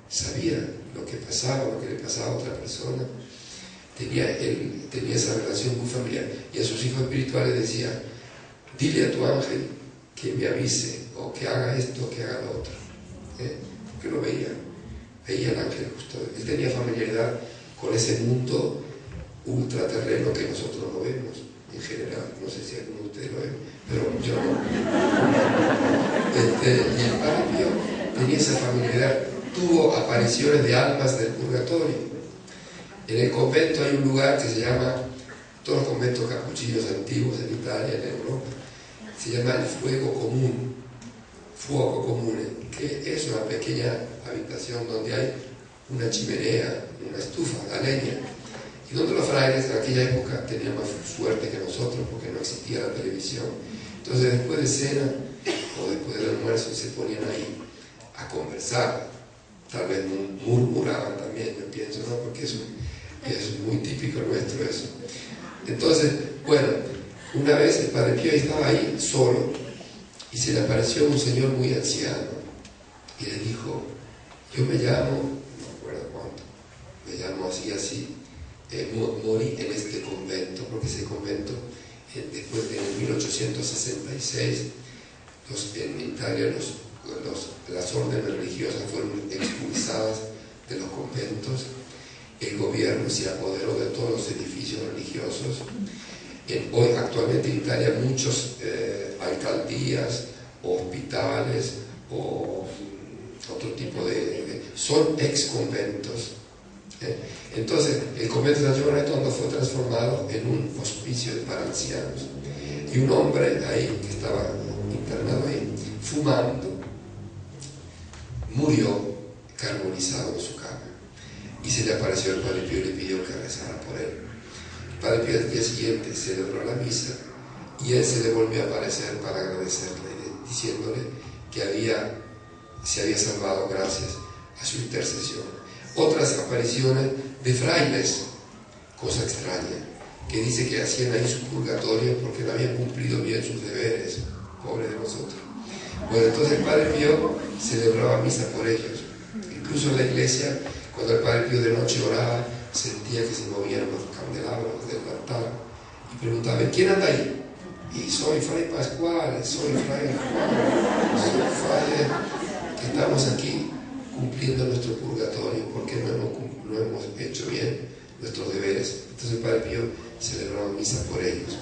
sabía lo que pasaba, lo que le pasaba a otra persona. Él tenía esa relación muy familiar, y a sus hijos espirituales decía: dile a tu ángel que me avise, o que haga esto, o que haga lo otro. Porque lo veía al ángel justo. Él tenía familiaridad con ese mundo ultraterreno que nosotros no vemos en general. No sé si alguno de ustedes lo ven, pero yo no. Y el Padre Pío tenía esa familiaridad. Tuvo apariciones de almas del purgatorio. En el convento hay un lugar que se llama, todos los conventos capuchinos antiguos en Italia, en Europa, se llama el fuego común, que es una pequeña habitación donde hay una chimenea, una estufa, la leña, y donde los frailes en aquella época tenían más suerte que nosotros porque no existía la televisión. Entonces, después de cena o después del almuerzo se ponían ahí a conversar. Tal vez murmuraban también, yo pienso, ¿no? Porque eso es muy típico nuestro eso. Entonces, bueno, una vez el Padre Pío estaba ahí solo y se le apareció un señor muy anciano y le dijo: yo me llamo, no me acuerdo cuánto, me llamo así, morí en este convento, porque ese convento después en 1866, en Italia las órdenes religiosas fueron expulsadas de los conventos, el gobierno se apoderó de todos los edificios religiosos. Hoy actualmente en Italia muchas alcaldías, hospitales o otro tipo son ex conventos. Entonces el convento de San Giovanni Rotondo fue transformado en un hospicio para ancianos, y un hombre ahí que estaba internado ahí fumando murió carbonizado en su cama, y se le apareció el Padre Pío y le pidió que rezara por él. El Padre Pío al día siguiente celebró la misa y él se le volvió a aparecer para agradecerle, diciéndole que se había salvado gracias a su intercesión. Otras apariciones de frailes, cosa extraña, que dice que hacían ahí su purgatorio porque no habían cumplido bien sus deberes, pobre de nosotros. Bueno, entonces el Padre Pío celebraba misa por ellos. Incluso en la iglesia, cuando el Padre Pío de noche oraba, sentía que se movían los candelabros del altar y preguntaba: ¿quién anda ahí? Y soy Fray Pascual, soy Fray que estamos aquí cumpliendo nuestro purgatorio porque no hemos hecho bien nuestros deberes. Entonces el Padre Pío celebraba misa por ellos.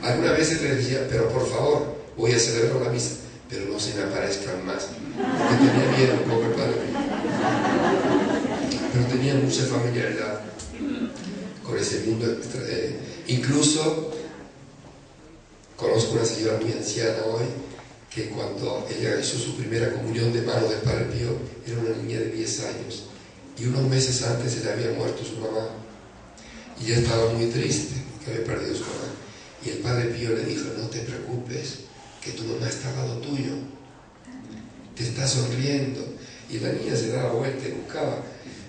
Algunas veces les decía: pero por favor, voy a celebrar la misa, pero no se me aparezcan más, porque tenía miedo, pobre Padre Pío. Pero tenía mucha familiaridad con ese mundo. Incluso conozco una señora muy anciana hoy que cuando ella hizo su primera comunión de manos del Padre Pío era una niña de 10 años, y unos meses antes se le había muerto su mamá y ella estaba muy triste porque había perdido su mamá, y el Padre Pío le dijo: no te preocupes, que tu mamá está al lado tuyo, te está sonriendo. Y la niña se daba vuelta y buscaba,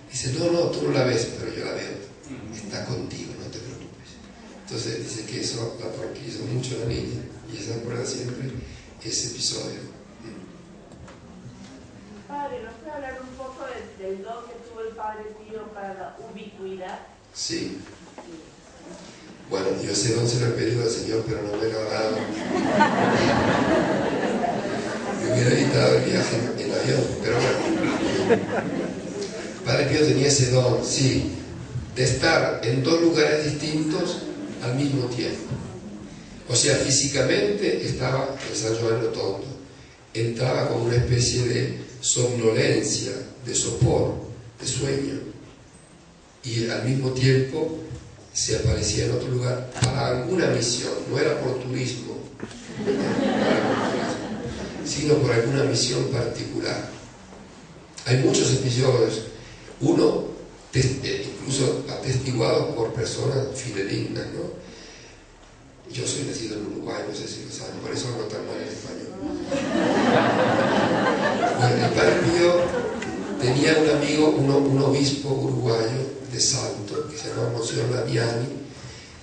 dice: no, tú no la ves, pero yo la veo, está contigo, no te preocupes. Entonces dice que eso la tranquilizó mucho a la niña, y ella se acuerda siempre ese episodio. Padre, ¿nos puede hablar un poco del don que tuvo el Padre Pío para la ubicuidad? Sí. Bueno, yo ese don se lo he pedido al Señor, pero no me lo ha dado. Me hubiera evitado el viaje en avión, pero bueno. Padre Pío tenía ese don, sí, de estar en dos lugares distintos al mismo tiempo. O sea, físicamente estaba en San Giovanni Rotondo, entraba con una especie de somnolencia, de sopor, de sueño, y al mismo tiempo se aparecía en otro lugar para alguna misión. No era por turismo, sino por alguna misión particular. Hay muchos episodios, uno incluso atestiguado por personas fidedignas, ¿no? Yo soy nacido en Uruguay, no sé si lo saben, por eso hablo tan mal en español. Bueno, el Padre Pío tenía un amigo, un obispo uruguayo de Salto, que se llamaba Monsignor Damiani,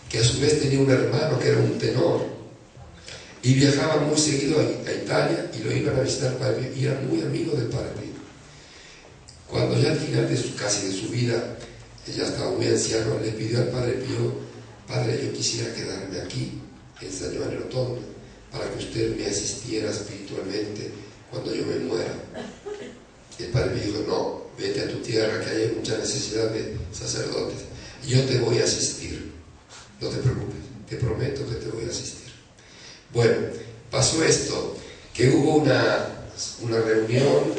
que a su vez tenía un hermano que era un tenor, y viajaba muy seguido a Italia y lo iban a visitar al Padre Pío, y eran muy amigos del Padre Pío. Cuando ya al final casi de su vida, ella estaba muy anciano, le pidió al Padre Pío: Padre, yo quisiera quedarme aquí, en San Giovanni Rotondo, para que usted me asistiera espiritualmente cuando yo me muera. Y el Padre Pío dijo: no, vete a tu tierra, que hay mucha necesidad de sacerdotes. Yo te voy a asistir, no te preocupes, te prometo que te voy a asistir. Bueno, pasó esto, que hubo una reunión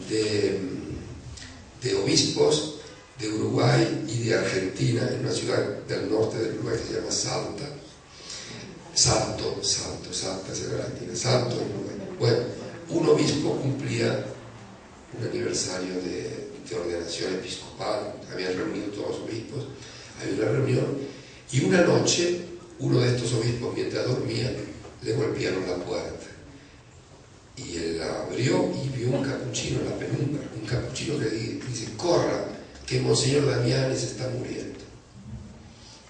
de obispos de Uruguay y de Argentina, en una ciudad del norte del Uruguay que se llama Salta, Salto en Uruguay. Bueno, un obispo cumplía un aniversario de ordenación episcopal, habían reunido todos los obispos, había una reunión, y una noche uno de estos obispos, mientras dormía, le golpearon la puerta, y él la abrió y vio un capuchino en la penumbra, un capuchino que dice: corra, que Monseñor Damiani se está muriendo.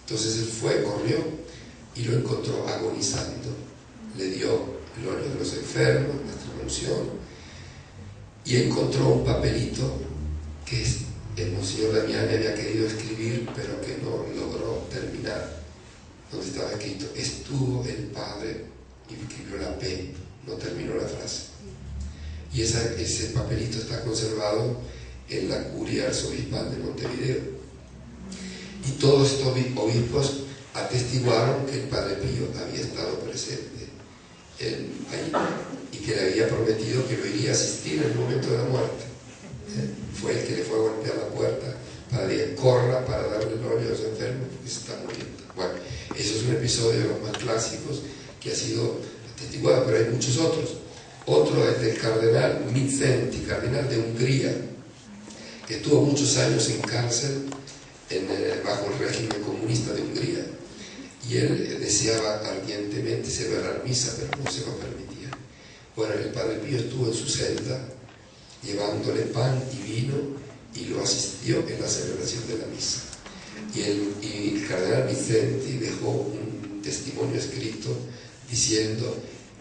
Entonces él fue, corrió y lo encontró agonizando, le dio el óleo de los enfermos, la extremaunción, y encontró un papelito que el Monseñor Damiani había querido escribir, pero que no logró terminar. donde estaba escrito, estuvo el Padre, y escribió la P, no terminó la frase. Y ese papelito está conservado en la curia arzobispal de Montevideo. Y todos estos obispos atestiguaron que el Padre Pío había estado presente ahí y que le había prometido que lo iría a asistir en el momento de la muerte. Fue el que le fue a golpear la puerta para que corra para darle el óleo a los enfermos porque se está muriendo. Bueno, eso es un episodio de los más clásicos que ha sido atestiguado, pero hay muchos otros. Otro es del cardenal Mindszenty, cardenal de Hungría, que estuvo muchos años en cárcel bajo el régimen comunista de Hungría, y él deseaba ardientemente celebrar misa, pero no se lo permitía. Bueno, el Padre Pío estuvo en su celda llevándole pan y vino y lo asistió en la celebración de la misa. Y el cardenal Mindszenty dejó un testimonio escrito diciendo: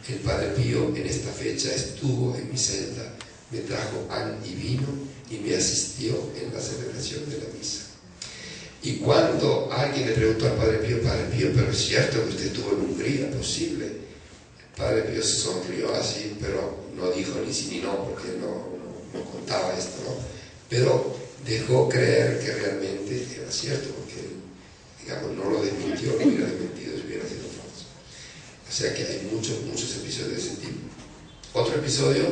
el Padre Pío en esta fecha estuvo en mi celda, me trajo pan y vino y me asistió en la celebración de la misa. Y cuando alguien le preguntó al Padre Pío, pero es cierto que usted estuvo en Hungría, posible. El Padre Pío se sonrió así, pero no dijo ni sí ni no, porque no contaba esto, ¿no? Pero dejó creer que realmente era cierto, porque digamos, no lo desmintió, no hubiera desmentido si hubiera sido falso. O sea que hay muchos episodios de ese tipo. Otro episodio,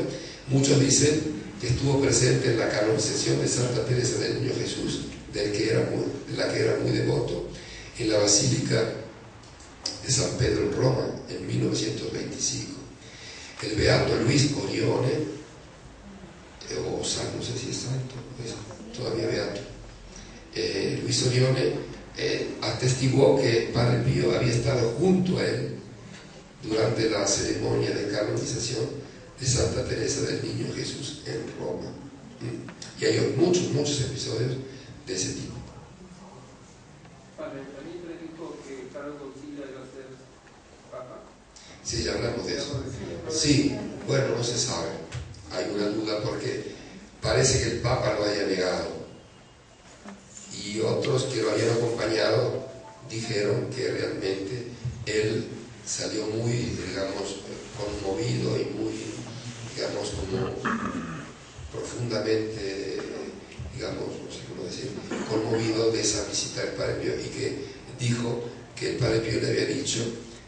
muchos dicen que estuvo presente en la canonización de Santa Teresa del Niño Jesús, de la que era muy devoto, en la Basílica de San Pedro en Roma, en 1925. El beato Luis Orione, o no sé si es santo, es todavía beato, Luis Orione atestiguó que Padre Pío había estado junto a él durante la ceremonia de canonización de Santa Teresa del Niño Jesús en Roma. Y hay muchos episodios de ese tipo. Padre, ¿también le dijo que Carlos Auxilia iba a ser papa? Sí, ya hablamos de eso. Sí, bueno, no se sabe. Hay una duda porque parece que el Papa lo haya negado. Y otros que lo habían acompañado dijeron que realmente él salió muy, digamos, conmovido y muy, digamos, como profundamente, digamos, no sé cómo decir, conmovido de esa visita del Padre Pío, y que dijo que el Padre Pío le había dicho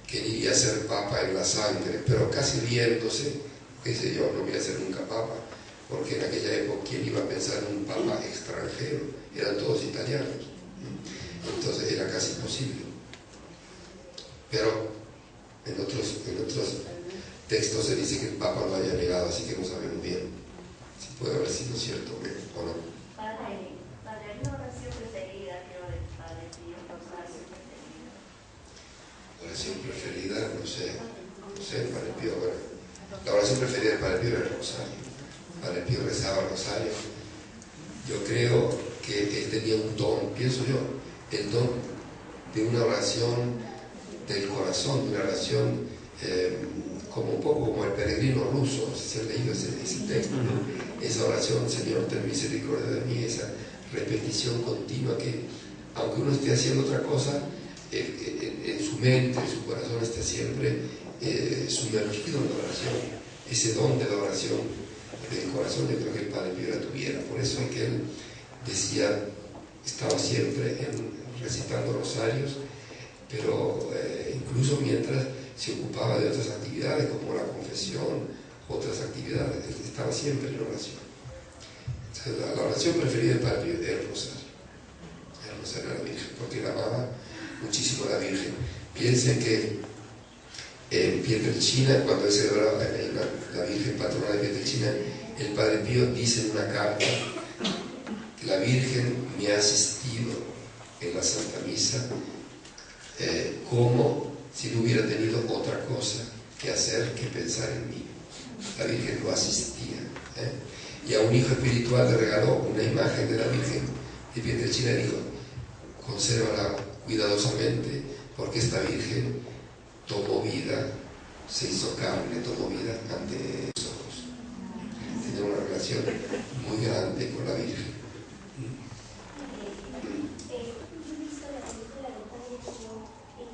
que él iría a ser Papa en la sangre, pero casi riéndose, que dice: yo no voy a ser nunca Papa, porque en aquella época ¿quién iba a pensar en un Papa extranjero? Eran todos italianos, entonces era casi imposible. Pero en otros textos se dice que el Papa lo haya negado, así que no sabemos bien si puede haber sido cierto o no. Padre, ¿hay una oración preferida que ore el Padre Pío? Oración preferida, no sé, el Padre Pío, bueno, la oración preferida del Padre Pío era el rosario. El Padre Pío rezaba el rosario. Yo creo que él tenía un don, pienso yo, el don de una oración del corazón, de una oración como un poco como el peregrino ruso, si se ha leído ese texto, esa oración: Señor, ten misericordia de mí, esa repetición continua que, aunque uno esté haciendo otra cosa, en su mente, en su corazón está siempre sumergido en la oración. Ese don de la oración del corazón, yo creo que el Padre Pío la tuviera. Por eso es que él decía, estaba siempre recitando rosarios, pero incluso mientras se ocupaba de otras actividades como la confesión, otras actividades, él estaba siempre en oración. Entonces, la oración preferida del Padre Pío era el rosario a la Virgen, porque la amaba muchísimo a la Virgen. Piensen que en Pietrelcina, cuando él celebraba la Virgen patrona de Pietrelcina, el Padre Pío dice en una carta que la Virgen me ha asistido en la Santa Misa como si no hubiera tenido otra cosa que hacer que pensar en mí. La Virgen lo asistía. Y a un hijo espiritual le regaló una imagen de la Virgen de Pietrelcina y dijo: consérvala cuidadosamente, porque esta Virgen tomó vida, se hizo carne, tomó vida ante tus ojos. Tenía una relación muy grande con la Virgen. He visto la película del Padre Pío en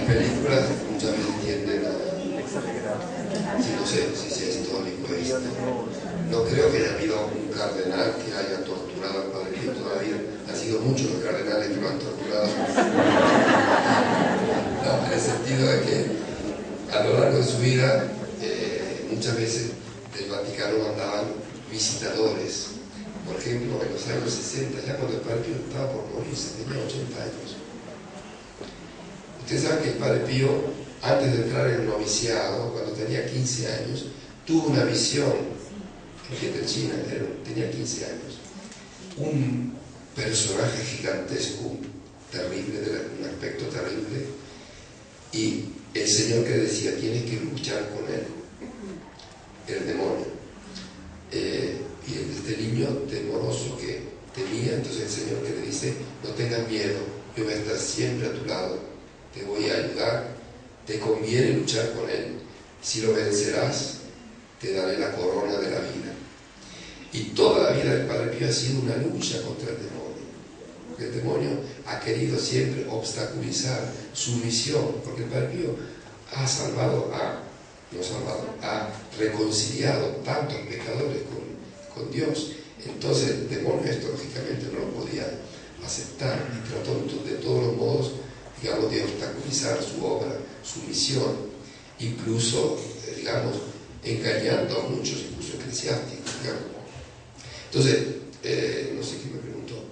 las películas muchas veces tienden a... Sí, no sé si sea histórico esto. No creo que haya habido un cardenal que haya torturado al Padre Pío todavía. Han sido muchos los cardenales que lo han torturado. No, en el sentido de que a lo largo de su vida muchas veces del Vaticano mandaban visitadores. Por ejemplo, en los años 60, ya cuando el Padre Pío estaba por morirse, tenía 80 años. Ustedes saben que el Padre Pío, antes de entrar en el noviciado, cuando tenía 15 años, tuvo una visión en Pietrelcina, tenía 15 años. Un personaje gigantesco, terrible, de un aspecto terrible, y el Señor que decía, tienes que luchar con él, el demonio. Y este niño temoroso que temía, entonces el Señor que le dice, no tengas miedo, yo voy a estar siempre a tu lado, te voy a ayudar, te conviene luchar con él, si lo vencerás, te daré la corona de la vida. Y toda la vida del Padre Pío ha sido una lucha contra el demonio, porque el demonio ha querido siempre obstaculizar su misión, porque el Padre Pío ha ha reconciliado tantos pecadores con Dios. Entonces el demonio esto lógicamente no lo podía aceptar y trató de todos los modos, digamos, de obstaculizar su obra, su misión, incluso, digamos, engañando a muchos, incluso eclesiásticos, digamos. Entonces, no sé quién me preguntó.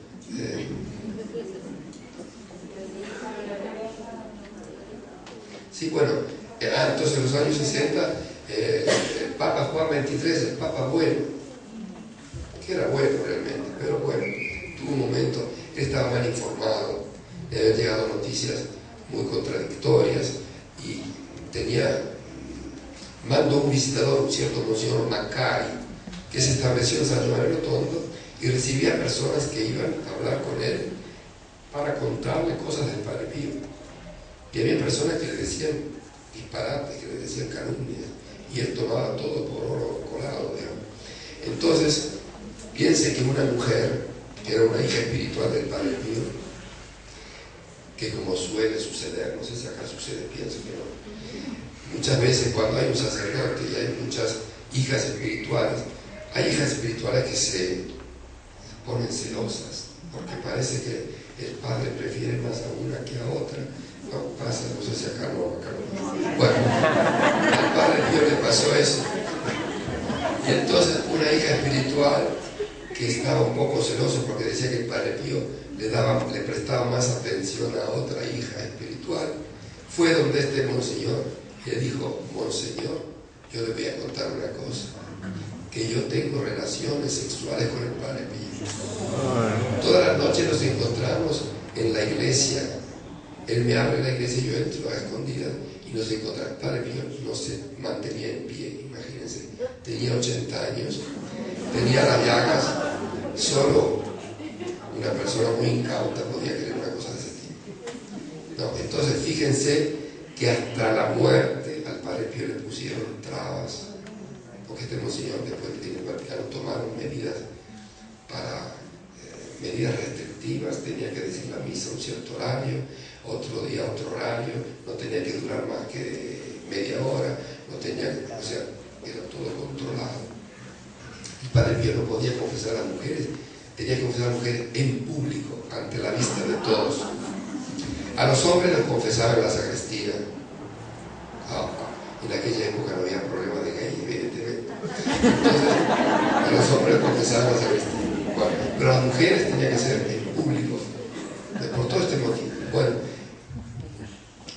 Sí, bueno, entonces en los años 60, el Papa Juan XXIII, el Papa bueno, que era bueno realmente, pero bueno, tuvo un momento, él estaba mal informado, le habían llegado noticias muy contradictorias y mandó un visitador, un cierto Monseñor Macari, que se estableció en San Giovanni Rotondo y recibía personas que iban a hablar con él para contarle cosas del Padre Pío. Y había personas que le decían disparates, que le decían calumnias, y él tomaba todo por oro colado, digamos. Entonces, piense que una mujer, que era una hija espiritual del Padre Pío, que como suele suceder, no sé si acá sucede, pienso que no, muchas veces cuando hay un sacerdote y hay muchas hijas espirituales, hay hijas espirituales que se ponen celosas, porque parece que el padre prefiere más a una que a otra. No pasa, no sé si acá no. Bueno, al Padre Pío le pasó eso. Y entonces una hija espiritual que estaba un poco celosa porque decía que el Padre Pío le prestaba más atención a otra hija espiritual, fue donde este monseñor y le dijo, monseñor, yo le voy a contar una cosa, que yo tengo relaciones sexuales con el Padre Pío. Todas las noches nos encontramos en la iglesia. Él me abre la iglesia y yo entro a escondidas y nos encontramos. El Padre Pío no se mantenía en pie, imagínense. Tenía 80 años, tenía las llagas. Solo una persona muy incauta podía creer una cosa de ese tipo. No, entonces fíjense que hasta la muerte al Padre Pío le pusieron trabas, porque este monseñor, después que tiene el Vaticano, tomaron medidas medidas restrictivas. Tenía que decir la misa a un cierto horario, otro día otro horario, no tenía que durar más que media hora, o sea, era todo controlado. El Padre Pío no podía confesar a las mujeres, tenía que confesar a las mujeres en público, ante la vista de todos. A los hombres los confesaba en la sacristía. En aquella época no había problema de gay, evidentemente. Entonces, a los hombres los confesaban en la sacristía. Bueno, pero a las mujeres tenía que ser en público, por todo este motivo. Bueno,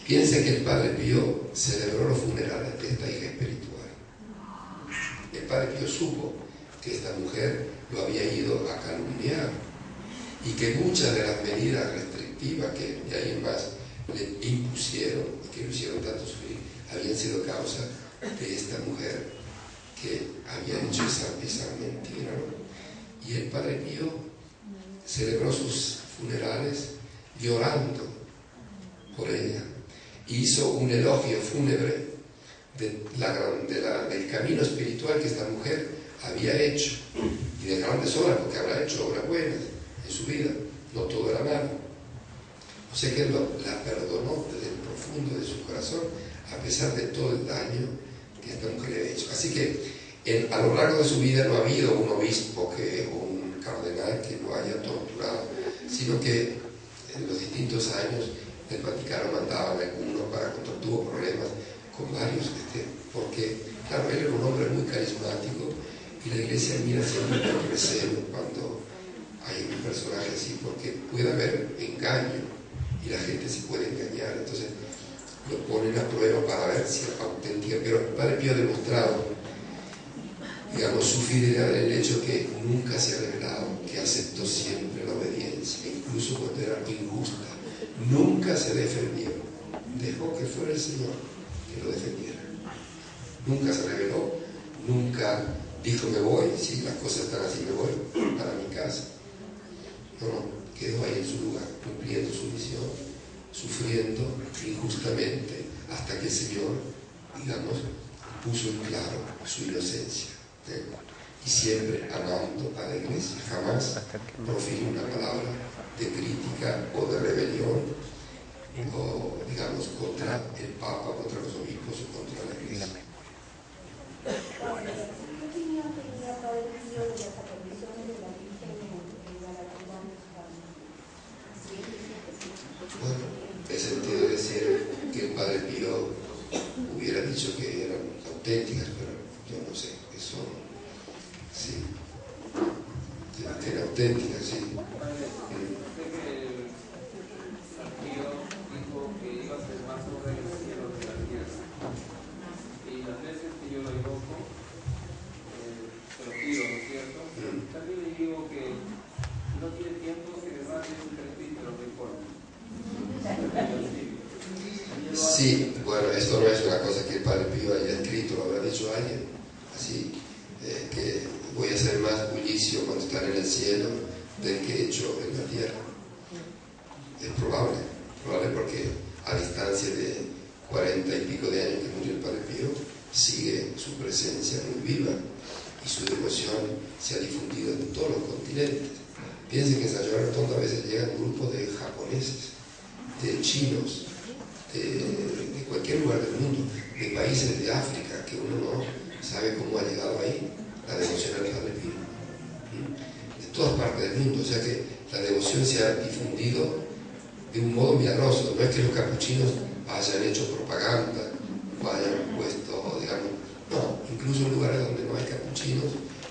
piense que el Padre Pío celebró los funerales de esta hija espiritual. El Padre Pío supo que esta mujer lo había ido a calumniar y que muchas de las medidas restrictivas que de ahí en más le impusieron y que lo hicieron tanto sufrir habían sido causa de esta mujer que había hecho esa mentira, ¿no? Y el Padre Pío celebró sus funerales llorando por ella. Hizo un elogio fúnebre del camino espiritual que esta mujer había hecho y de grandes obras, porque habrá hecho obras buenas en su vida, no todo era malo. O sea que la perdonó desde el profundo de su corazón, a pesar de todo el daño que esta mujer le había hecho. Así que a lo largo de su vida no ha habido un obispo o un cardenal que lo haya torturado, sino que en los distintos años del Vaticano mandaban algunos para cuando tuvo problemas con varios, porque claro, él era un hombre muy carismático y la iglesia mira siempre con recelo cuando hay un personaje así, porque puede haber engaño y la gente se puede engañar, entonces lo ponen a prueba para ver si es auténtica. Pero el Padre Pío ha demostrado, digamos, su fidelidad en el hecho que nunca se ha revelado, que aceptó siempre la obediencia, incluso cuando era injusta. Nunca se defendió, dejó que fuera el Señor que lo defendiera. Nunca se reveló, nunca dijo me voy, si las cosas están así me voy para mi casa. No, quedó ahí en su lugar, cumpliendo su misión, sufriendo injustamente, hasta que el Señor, digamos, puso en claro su inocencia. Y siempre amando a la iglesia, jamás profirió una palabra de crítica o de rebelión, o digamos, contra el Papa, contra los obispos o contra la iglesia. Bueno, he sentido decir que el Padre Pío hubiera dicho que eran auténticas, pero yo no sé, eso sí, que eran auténticas, sí. Sé que San Pío dijo que iba a ser más sobre el cielo de la tierra. Y las veces que yo lo invoco, se lo pido, ¿no es cierto? También le digo que no tiene tiempo que le mande un presbítero, no importa. Sí, bueno, esto no es una cosa que el Padre Pío haya escrito, lo habrá dicho alguien, así, que voy a hacer más bullicio cuando estar en el cielo del que he hecho en la tierra. Es probable porque a distancia de 40 y pico de años que murió el Padre Pío, sigue su presencia muy viva y su devoción se ha difundido en todos los continentes. Piensen que en San Giovanni Rotondo a veces llegan grupos de japoneses, de chinos, de cualquier lugar del mundo, de países de África, que uno no sabe cómo ha llegado ahí la devoción al Padre Pío. De todas partes del mundo, o sea que la devoción se ha difundido de un modo milagroso. No es que los capuchinos hayan hecho propaganda o hayan puesto, digamos, no, incluso en lugares donde no hay capuchinos,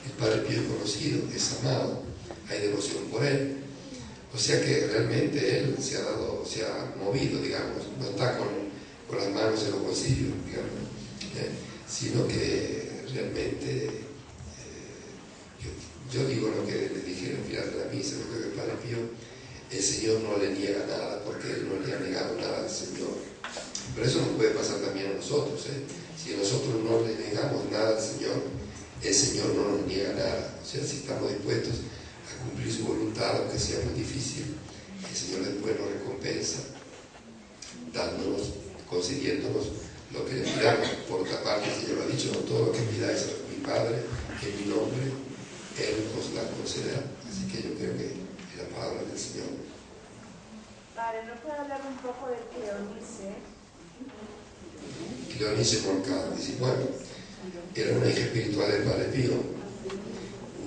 el Padre Pío es conocido, es amado, hay devoción por él. O sea que realmente él se ha movido, digamos, no está con las manos en los bolsillos, digamos, sino que realmente, yo digo lo que le dije al final de la misa, lo que el Padre Pío, el Señor no le niega nada, porque él no le ha negado nada al Señor. Pero eso nos puede pasar también a nosotros, Si nosotros no le negamos nada al Señor, el Señor no nos niega nada. O sea, si estamos dispuestos a cumplir su voluntad, aunque sea muy difícil, el Señor después nos recompensa, dándonos, concediéndonos lo que le pidamos. Por otra parte, el Señor ha dicho, no todo lo que pidáis a mi Padre, en mi nombre, Él os la concederá. Así que yo creo que es la palabra del Señor. Padre, ¿no puede hablar un poco de Cleonice? Cleonice Morcado, dice, bueno, era una hija espiritual del Padre Pío,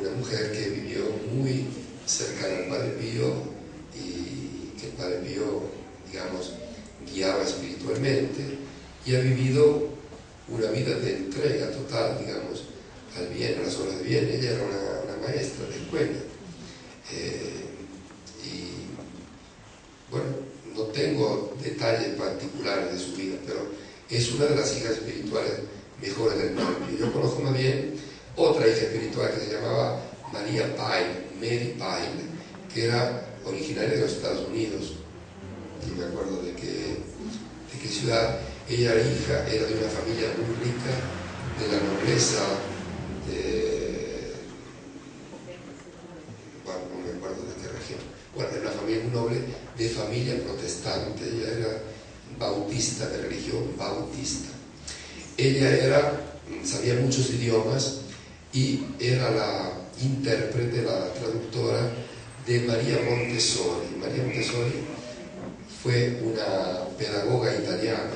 una mujer que vivió muy cercana al Padre Pío y que el Padre Pío, digamos, guiaba espiritualmente, y ha vivido una vida de entrega total, digamos, al bien, a las obras de bien. Ella era una maestra de escuela. Y bueno, no tengo detalles particulares de su vida, pero es una de las hijas espirituales mejores del Padre Pío. Yo conozco más bien otra hija espiritual que se llamaba María Pyle, Mary Pyle, que era originaria de los Estados Unidos. No me acuerdo de qué ciudad. Ella era de una familia muy rica, de la nobleza bueno, no me acuerdo de qué región. Bueno, era una familia muy noble, de familia protestante. Ella era bautista, de religión bautista. Ella sabía muchos idiomas y era la intérprete, la traductora de María Montessori. María Montessori fue una pedagoga italiana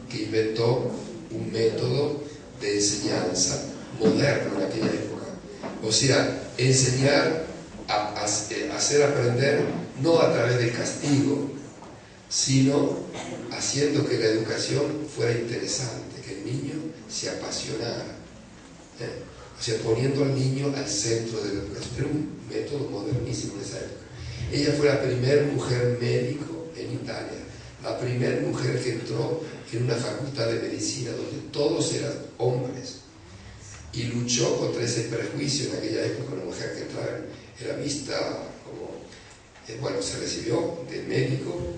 que inventó un método de enseñanza moderno en aquella época. O sea, enseñar a hacer aprender no a través del castigo, sino haciendo que la educación fuera interesante, que el niño se apasionara. O sea, poniendo al niño al centro de la educación. Era un método modernísimo en esa época. Ella fue la primera mujer médico en Italia, la primera mujer que entró en una facultad de medicina donde todos eran hombres, y luchó contra ese prejuicio. En aquella época una mujer que entraba era vista como, bueno, se recibió de médico,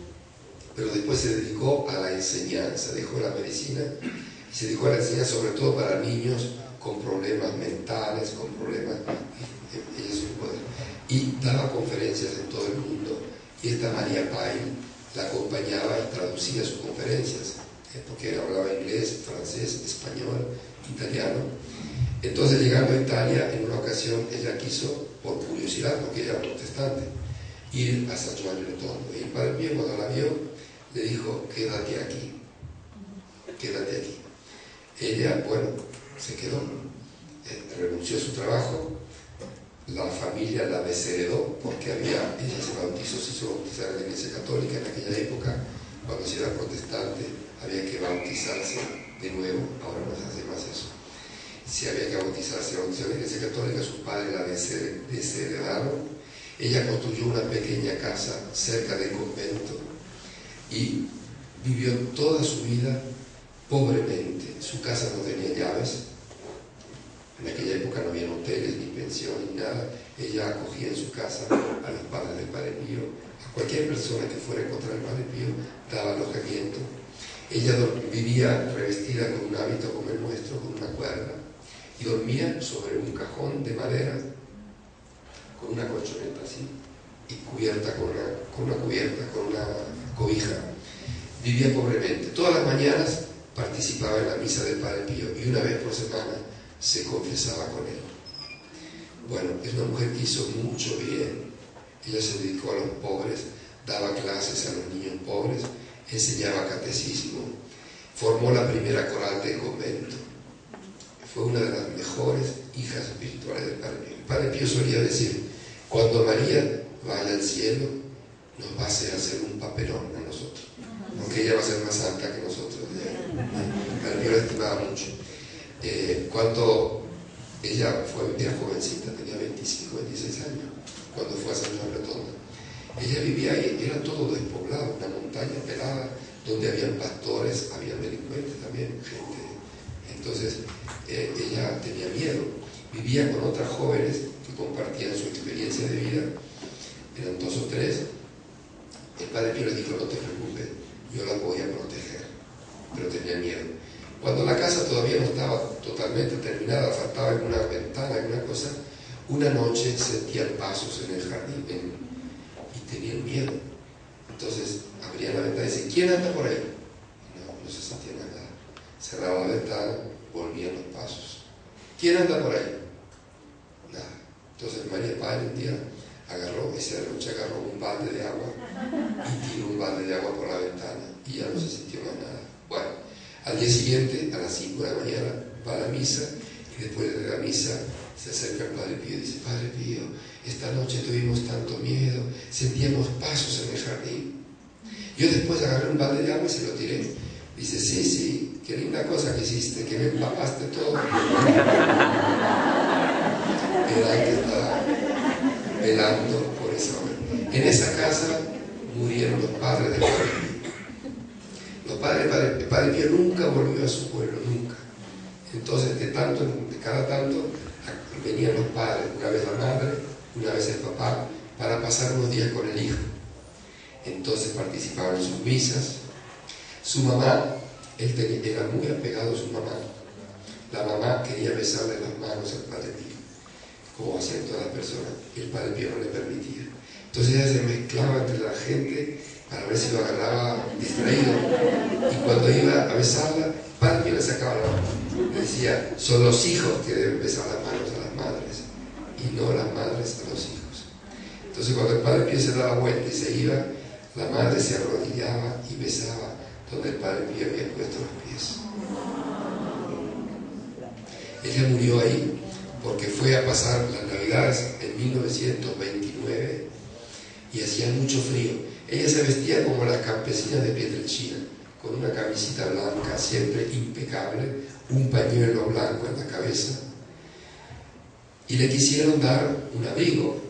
pero después se dedicó a la enseñanza, dejó la medicina y se dedicó a la enseñanza sobre todo para niños con problemas mentales, con problemas, y daba conferencias en todo el mundo, y esta María Pai la acompañaba y traducía sus conferencias, porque hablaba inglés, francés, español, italiano. Entonces, llegando a Italia, en una ocasión ella quiso, por curiosidad, porque ella era protestante, ir a San Giovanni Rotondo, y el Padre Pío, cuando la vio, le dijo: quédate aquí, quédate aquí. Ella, bueno, se quedó, renunció a su trabajo. La familia la desheredó porque ella se bautizó, se hizo bautizar en la Iglesia Católica. En aquella época, cuando se era protestante, había que bautizarse de nuevo. Ahora no se hace más eso. Si había que bautizarse en la Iglesia Católica, sus padres la desheredaron. Ella construyó una pequeña casa cerca del convento y vivió toda su vida pobremente. Su casa no tenía llaves. En aquella época no había hoteles, ni pensiones, ni nada. Ella acogía en su casa a los padres del Padre Pío. A cualquier persona que fuera a encontrar al Padre Pío daba alojamiento. Ella vivía revestida con un hábito como el nuestro, con una cuerda, y dormía sobre un cajón de madera, con una colchoneta así, y cubierta con una cobija. Vivía pobremente. Todas las mañanas participaba en la misa del Padre Pío, y una vez por semana se confesaba con él. Bueno, es una mujer que hizo mucho bien. Ella se dedicó a los pobres, daba clases a los niños pobres, enseñaba catecismo, formó la primera coral del convento. Fue una de las mejores hijas espirituales del Padre Pío. El Padre Pío solía decir: cuando María vaya al cielo, nos va a hacer un papelón a nosotros, aunque ella va a ser más santa que nosotros. El Padre Pío la estimaba mucho. Cuando ella era jovencita, tenía 25, 26 años, cuando fue a San Giovanni Rotondo, ella vivía ahí, era todo despoblado, una montaña pelada, donde habían pastores, había delincuentes también, gente. Entonces, ella tenía miedo, vivía con otras jóvenes que compartían su experiencia de vida, eran 2 o 3. El Padre Pío le dijo: no te preocupes, yo la voy a proteger, pero tenía miedo. Cuando la casa todavía no estaba totalmente terminada, faltaba alguna ventana, alguna cosa, una noche sentían pasos en el jardín y tenían miedo. Entonces abrían la ventana y decían: ¿quién anda por ahí? No se sentía nada. Cerraban la ventana, volvían los pasos. ¿Quién anda por ahí? Nada. Entonces María Pai un día agarró, esa noche agarró un balde de agua y tiró un balde de agua por la ventana y ya no se sintió más nada. Bueno, al día siguiente, a las 5 de la mañana, va a la misa, y después de la misa se acerca al Padre Pío y dice: Padre Pío, esta noche tuvimos tanto miedo, sentíamos pasos en el jardín. Yo después agarré un balde de agua y se lo tiré. Dice: sí, qué linda cosa que hiciste, que me empapaste todo. Era el que estaba velando por esa hora. En esa casa murieron los padres del Padre Pío. El Padre Pío nunca volvió a su pueblo, nunca. Entonces, de cada tanto, venían los padres, una vez la madre, una vez el papá, para pasar unos días con el hijo. Entonces participaban en sus misas. Su mamá, él era muy apegado a su mamá. La mamá quería besarle las manos al Padre Pío, como hacían todas las personas, y el Padre Pío no le permitía. Entonces ella se mezclaba entre la gente para ver si lo agarraba distraído, y cuando iba a besarla, el Padre Pío le sacaba la mano. Le decía: son los hijos que deben besar las manos a las madres, y no las madres a los hijos. Entonces cuando el Padre Pío se daba vuelta y se iba, La madre se arrodillaba y besaba donde el Padre Pío había puesto los pies. Ella murió ahí porque fue a pasar las Navidades en 1929 y hacía mucho frío. Ella se vestía como las campesinas de Pietrelcina, con una camisita blanca siempre impecable, un pañuelo blanco en la cabeza, y le quisieron dar un abrigo,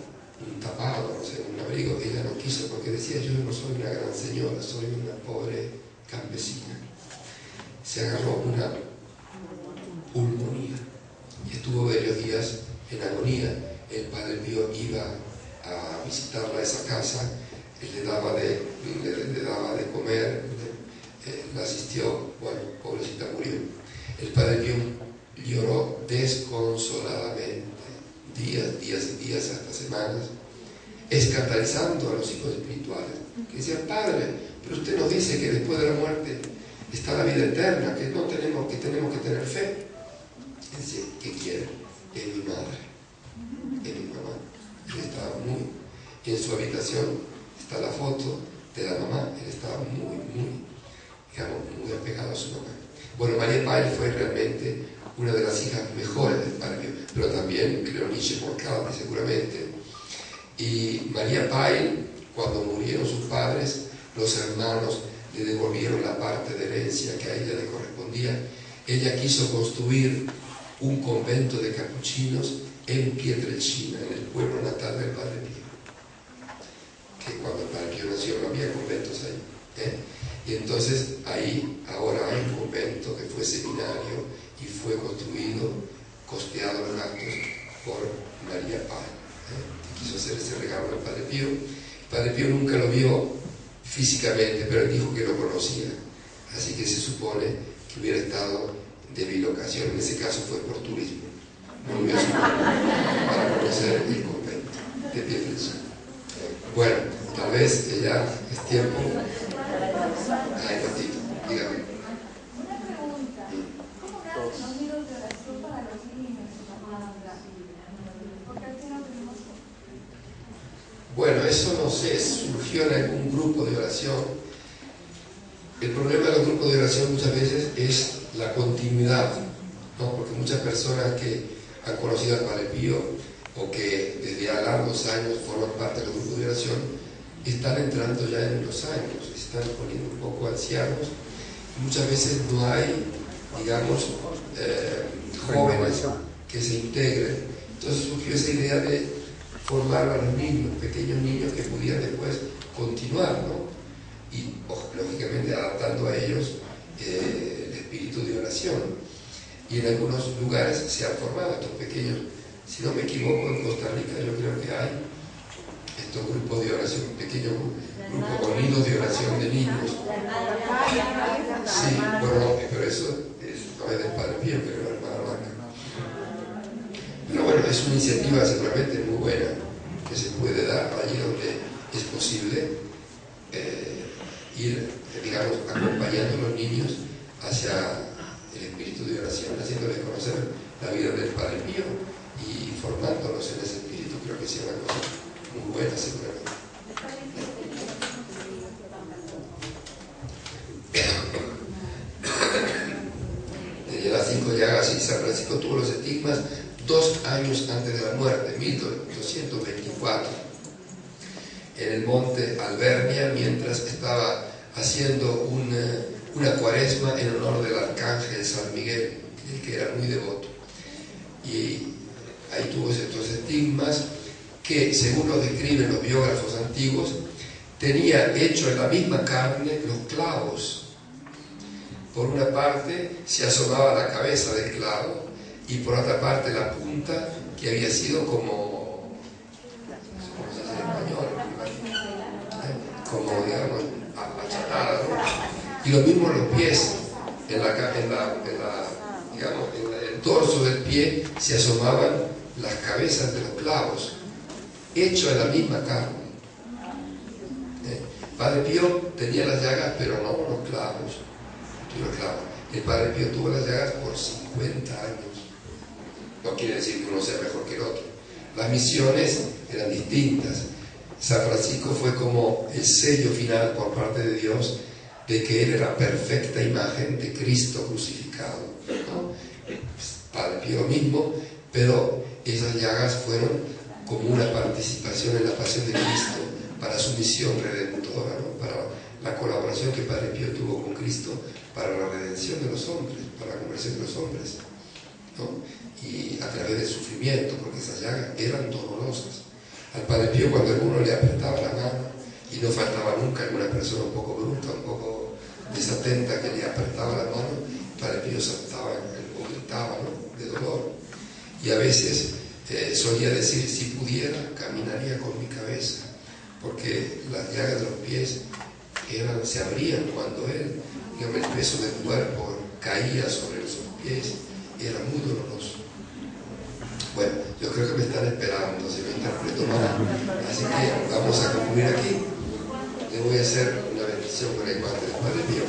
un tapado, no sé, un abrigo. Ella no quiso porque decía: yo no soy una gran señora, soy una pobre campesina. Se agarró una pulmonía y estuvo varios días en agonía. El Padre Pío iba a visitarla a esa casa, le daba de comer, la asistió. Bueno, pobrecita, murió. El Padre Pío lloró desconsoladamente, días, hasta semanas, escandalizando a los hijos espirituales, que decían: Padre, pero usted nos dice que después de la muerte está la vida eterna, que tenemos que tener fe. Y decía: ¿qué quiere? Es mi madre, es mi mamá. Él estaba muy, en su habitación está la foto de la mamá. Él estaba muy apegado a su mamá. Bueno, María Pail fue realmente una de las hijas mejores del Padre Pío, pero también Cleonice Morcaldi seguramente. Y María Pail, cuando murieron sus padres, los hermanos le devolvieron la parte de herencia que a ella le correspondía. Ella quiso construir un convento de capuchinos en Pietrelcina, en el pueblo natal del Padre Pío, que cuando el Padre Pío nació no había conventos ahí, y entonces ahí ahora hay un convento que fue seminario y fue construido, costeado los gastos por María Pail, que quiso hacer ese regalo al Padre Pío. El Padre Pío nunca lo vio físicamente, pero él dijo que lo conocía, así que se supone que hubiera estado de bilocación. En ese caso fue por turismo, volvió a su pueblo para conocer el convento de Pietrelcina. Bueno, tal vez ya es tiempo. Ay, ratito, dígame. Una pregunta: ¿cómo nacen los nidos de oración para los niños? Porque aquí no tenemos. Bueno, eso no sé, surgió en algún grupo de oración. El problema de los grupos de oración muchas veces es la continuidad, ¿no? Porque muchas personas que han conocido al Padre Pío o que desde a largos años forman parte de los grupos de oración están entrando ya en los años, se están poniendo un poco ancianos, y muchas veces no hay, digamos, jóvenes que se integren. Entonces surgió esa idea de formar a los niños, pequeños niños que pudieran después continuar, ¿no? Y lógicamente adaptando a ellos el espíritu de oración. Y en algunos lugares se han formado estos pequeños, si no me equivoco, en Costa Rica yo creo que hay estos grupos de oración, pequeños grupos o nidos de oración de niños. Sí, bueno, pero eso no es del Padre Pío, pero es la hermana Blanca. Pero bueno, es una iniciativa seguramente muy buena que se puede dar allí donde es posible, ir, digamos, acompañando a los niños hacia el espíritu de oración, haciéndoles conocer la vida del Padre Pío y formándolos en ese espíritu. Creo que sea una cosa muy buena seguramente. Tenía las 5 llagas y San Francisco tuvo los estigmas 2 años antes de la muerte, 1224, en el monte Albernia, mientras estaba haciendo una cuaresma en honor del arcángel San Miguel, el que era muy devoto. Y ahí tuvo estos estigmas que, según lo describen los biógrafos antiguos, tenía hecho en la misma carne los clavos. Por una parte se asomaba la cabeza del clavo y por otra parte la punta, que había sido como, ¿cómo se dice en español? Como, digamos, achatada, ¿no? Y lo mismo en los pies, digamos, en el dorso del pie se asomaban las cabezas de los clavos, hecho en la misma carne. Padre Pío tenía las llagas, pero no los clavos. El Padre Pío tuvo las llagas por 50 años. No quiere decir que uno sea mejor que el otro. Las misiones eran distintas. San Francisco fue como el sello final por parte de Dios de que él era perfecta imagen de Cristo crucificado, ¿no? Padre Pío lo mismo, pero esas llagas fueron como una participación en la pasión de Cristo para su misión redentora, ¿no? Para la colaboración que Padre Pío tuvo con Cristo para la redención de los hombres, para la conversión de los hombres, ¿no? Y a través del sufrimiento, porque esas llagas eran dolorosas. Al Padre Pío, cuando alguno le apretaba la mano, y no faltaba nunca alguna persona un poco bruta, un poco desatenta que le apretaba la mano, el Padre Pío saltaba o gritaba, ¿no? De dolor. Y a veces solía decir, si pudiera, caminaría con mi cabeza, porque las llagas de los pies se abrían cuando él, digamos, el peso del cuerpo caía sobre sus pies, y era muy doloroso. Bueno, yo creo que me están esperando, si me interpreto mal. Así que vamos a concluir aquí. Le voy a hacer una bendición con la imagen del Padre Pío.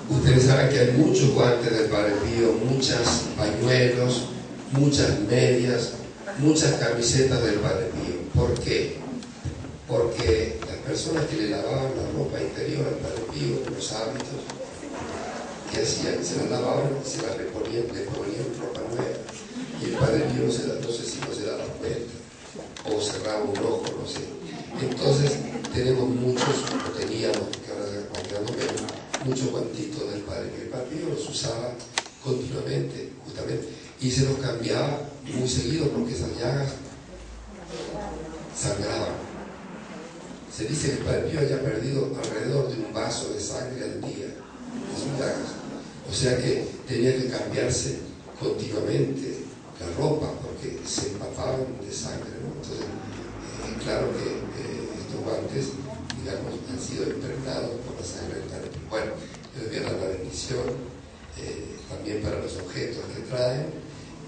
Ustedes saben que hay muchos guantes del Padre Pío, muchos pañuelos, muchas medias, muchas camisetas del Padre Pío. ¿Por qué? Porque las personas que le lavaban la ropa interior al Padre Pío, los hábitos, ¿qué hacían? Se las lavaban, se las reponían, le ponían ropa nueva. Y el Padre Pío no sé si no se daba cuenta, o cerraba un ojo, no sé. Entonces tenemos muchos, o teníamos, que ahora se van quedando menos, muchos guantitos del Padre Pío. El Padre Pío los usaba continuamente, justamente, y se los cambiaba muy seguido porque esas llagas sangraban. Se dice que el Padre Pío haya perdido alrededor de un vaso de sangre al día de sus llagas. O sea que tenía que cambiarse continuamente la ropa porque se empapaban de sangre, ¿no? Entonces, claro que estos guantes, digamos, han sido impregnados por la sangre del Padre Pío. Bueno, yo les voy a dar la bendición también para los objetos que traen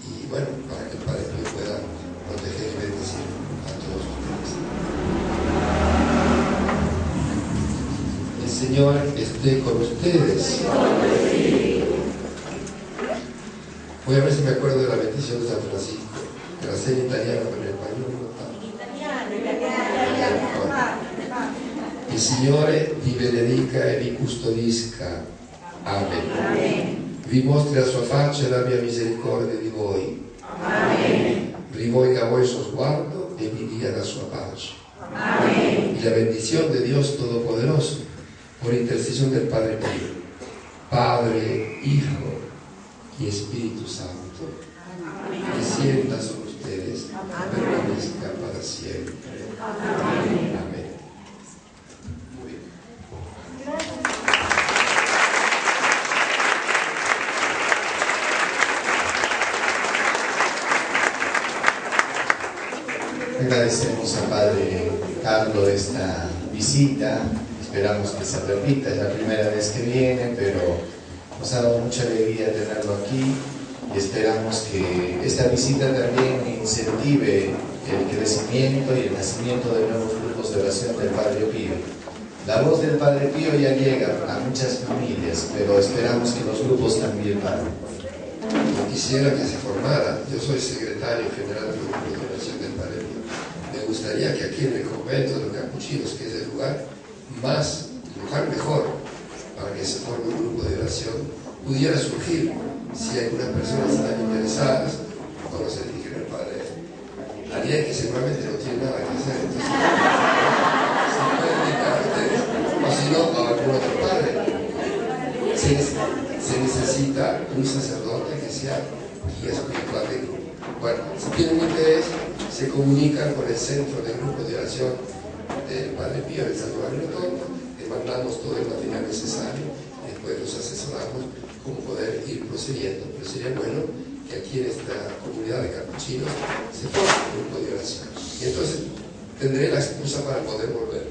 y bueno, para que el Padre Pío pueda proteger y bendecir a todos ustedes. El Señor esté con ustedes. Voy a ver si me acuerdo de la bendición de San Francisco, que la sé en italiano, pero en español no está. Il Signore vi benedica e vi custodisca. Amen. Vi mostri la sua faccia e la mia misericordia di voi. Amen. Rivolga a voi il suo sguardo e vi dia la sua pace. Amen. Y la bendición de Dios Todopoderoso, por intercesión del Padre Pío, Padre, Hijo y Espíritu Santo, descienda sobre ustedes y permanezca para siempre. Amén. Amén. Muy bien. Agradecemos al Padre Carlos esta visita, esperamos que se repita, es la primera vez que viene, pero nos ha dado mucha alegría tenerlo aquí y esperamos que esta visita también incentive el crecimiento y el nacimiento de nuevos grupos de oración del Padre Pío. La voz del Padre Pío ya llega a muchas familias, pero esperamos que los grupos también paren. Yo quisiera que se formara, yo soy secretario general del grupo de oración del Padre Pío. Me gustaría que aquí en el convento de los capuchinos, que es el lugar mejor para que se forme un grupo de oración, pudiera surgir. Si algunas personas están interesadas, como se dirige el Padre Ariel, que seguramente no tiene nada que hacer, entonces se pueden dedicar a ustedes, o si no, a algún otro padre. Se necesita un sacerdote que sea guía espiritual del grupo. Bueno, si tienen interés, se comunican con el centro de grupo de oración del Padre Pío del San Giovanni Rotondo, le mandamos todo el material necesario y después los asesoramos cómo poder ir procediendo. Pero sería bueno que aquí en esta comunidad de capuchinos se forme un grupo de oración. Y entonces tendré la excusa para poder volver.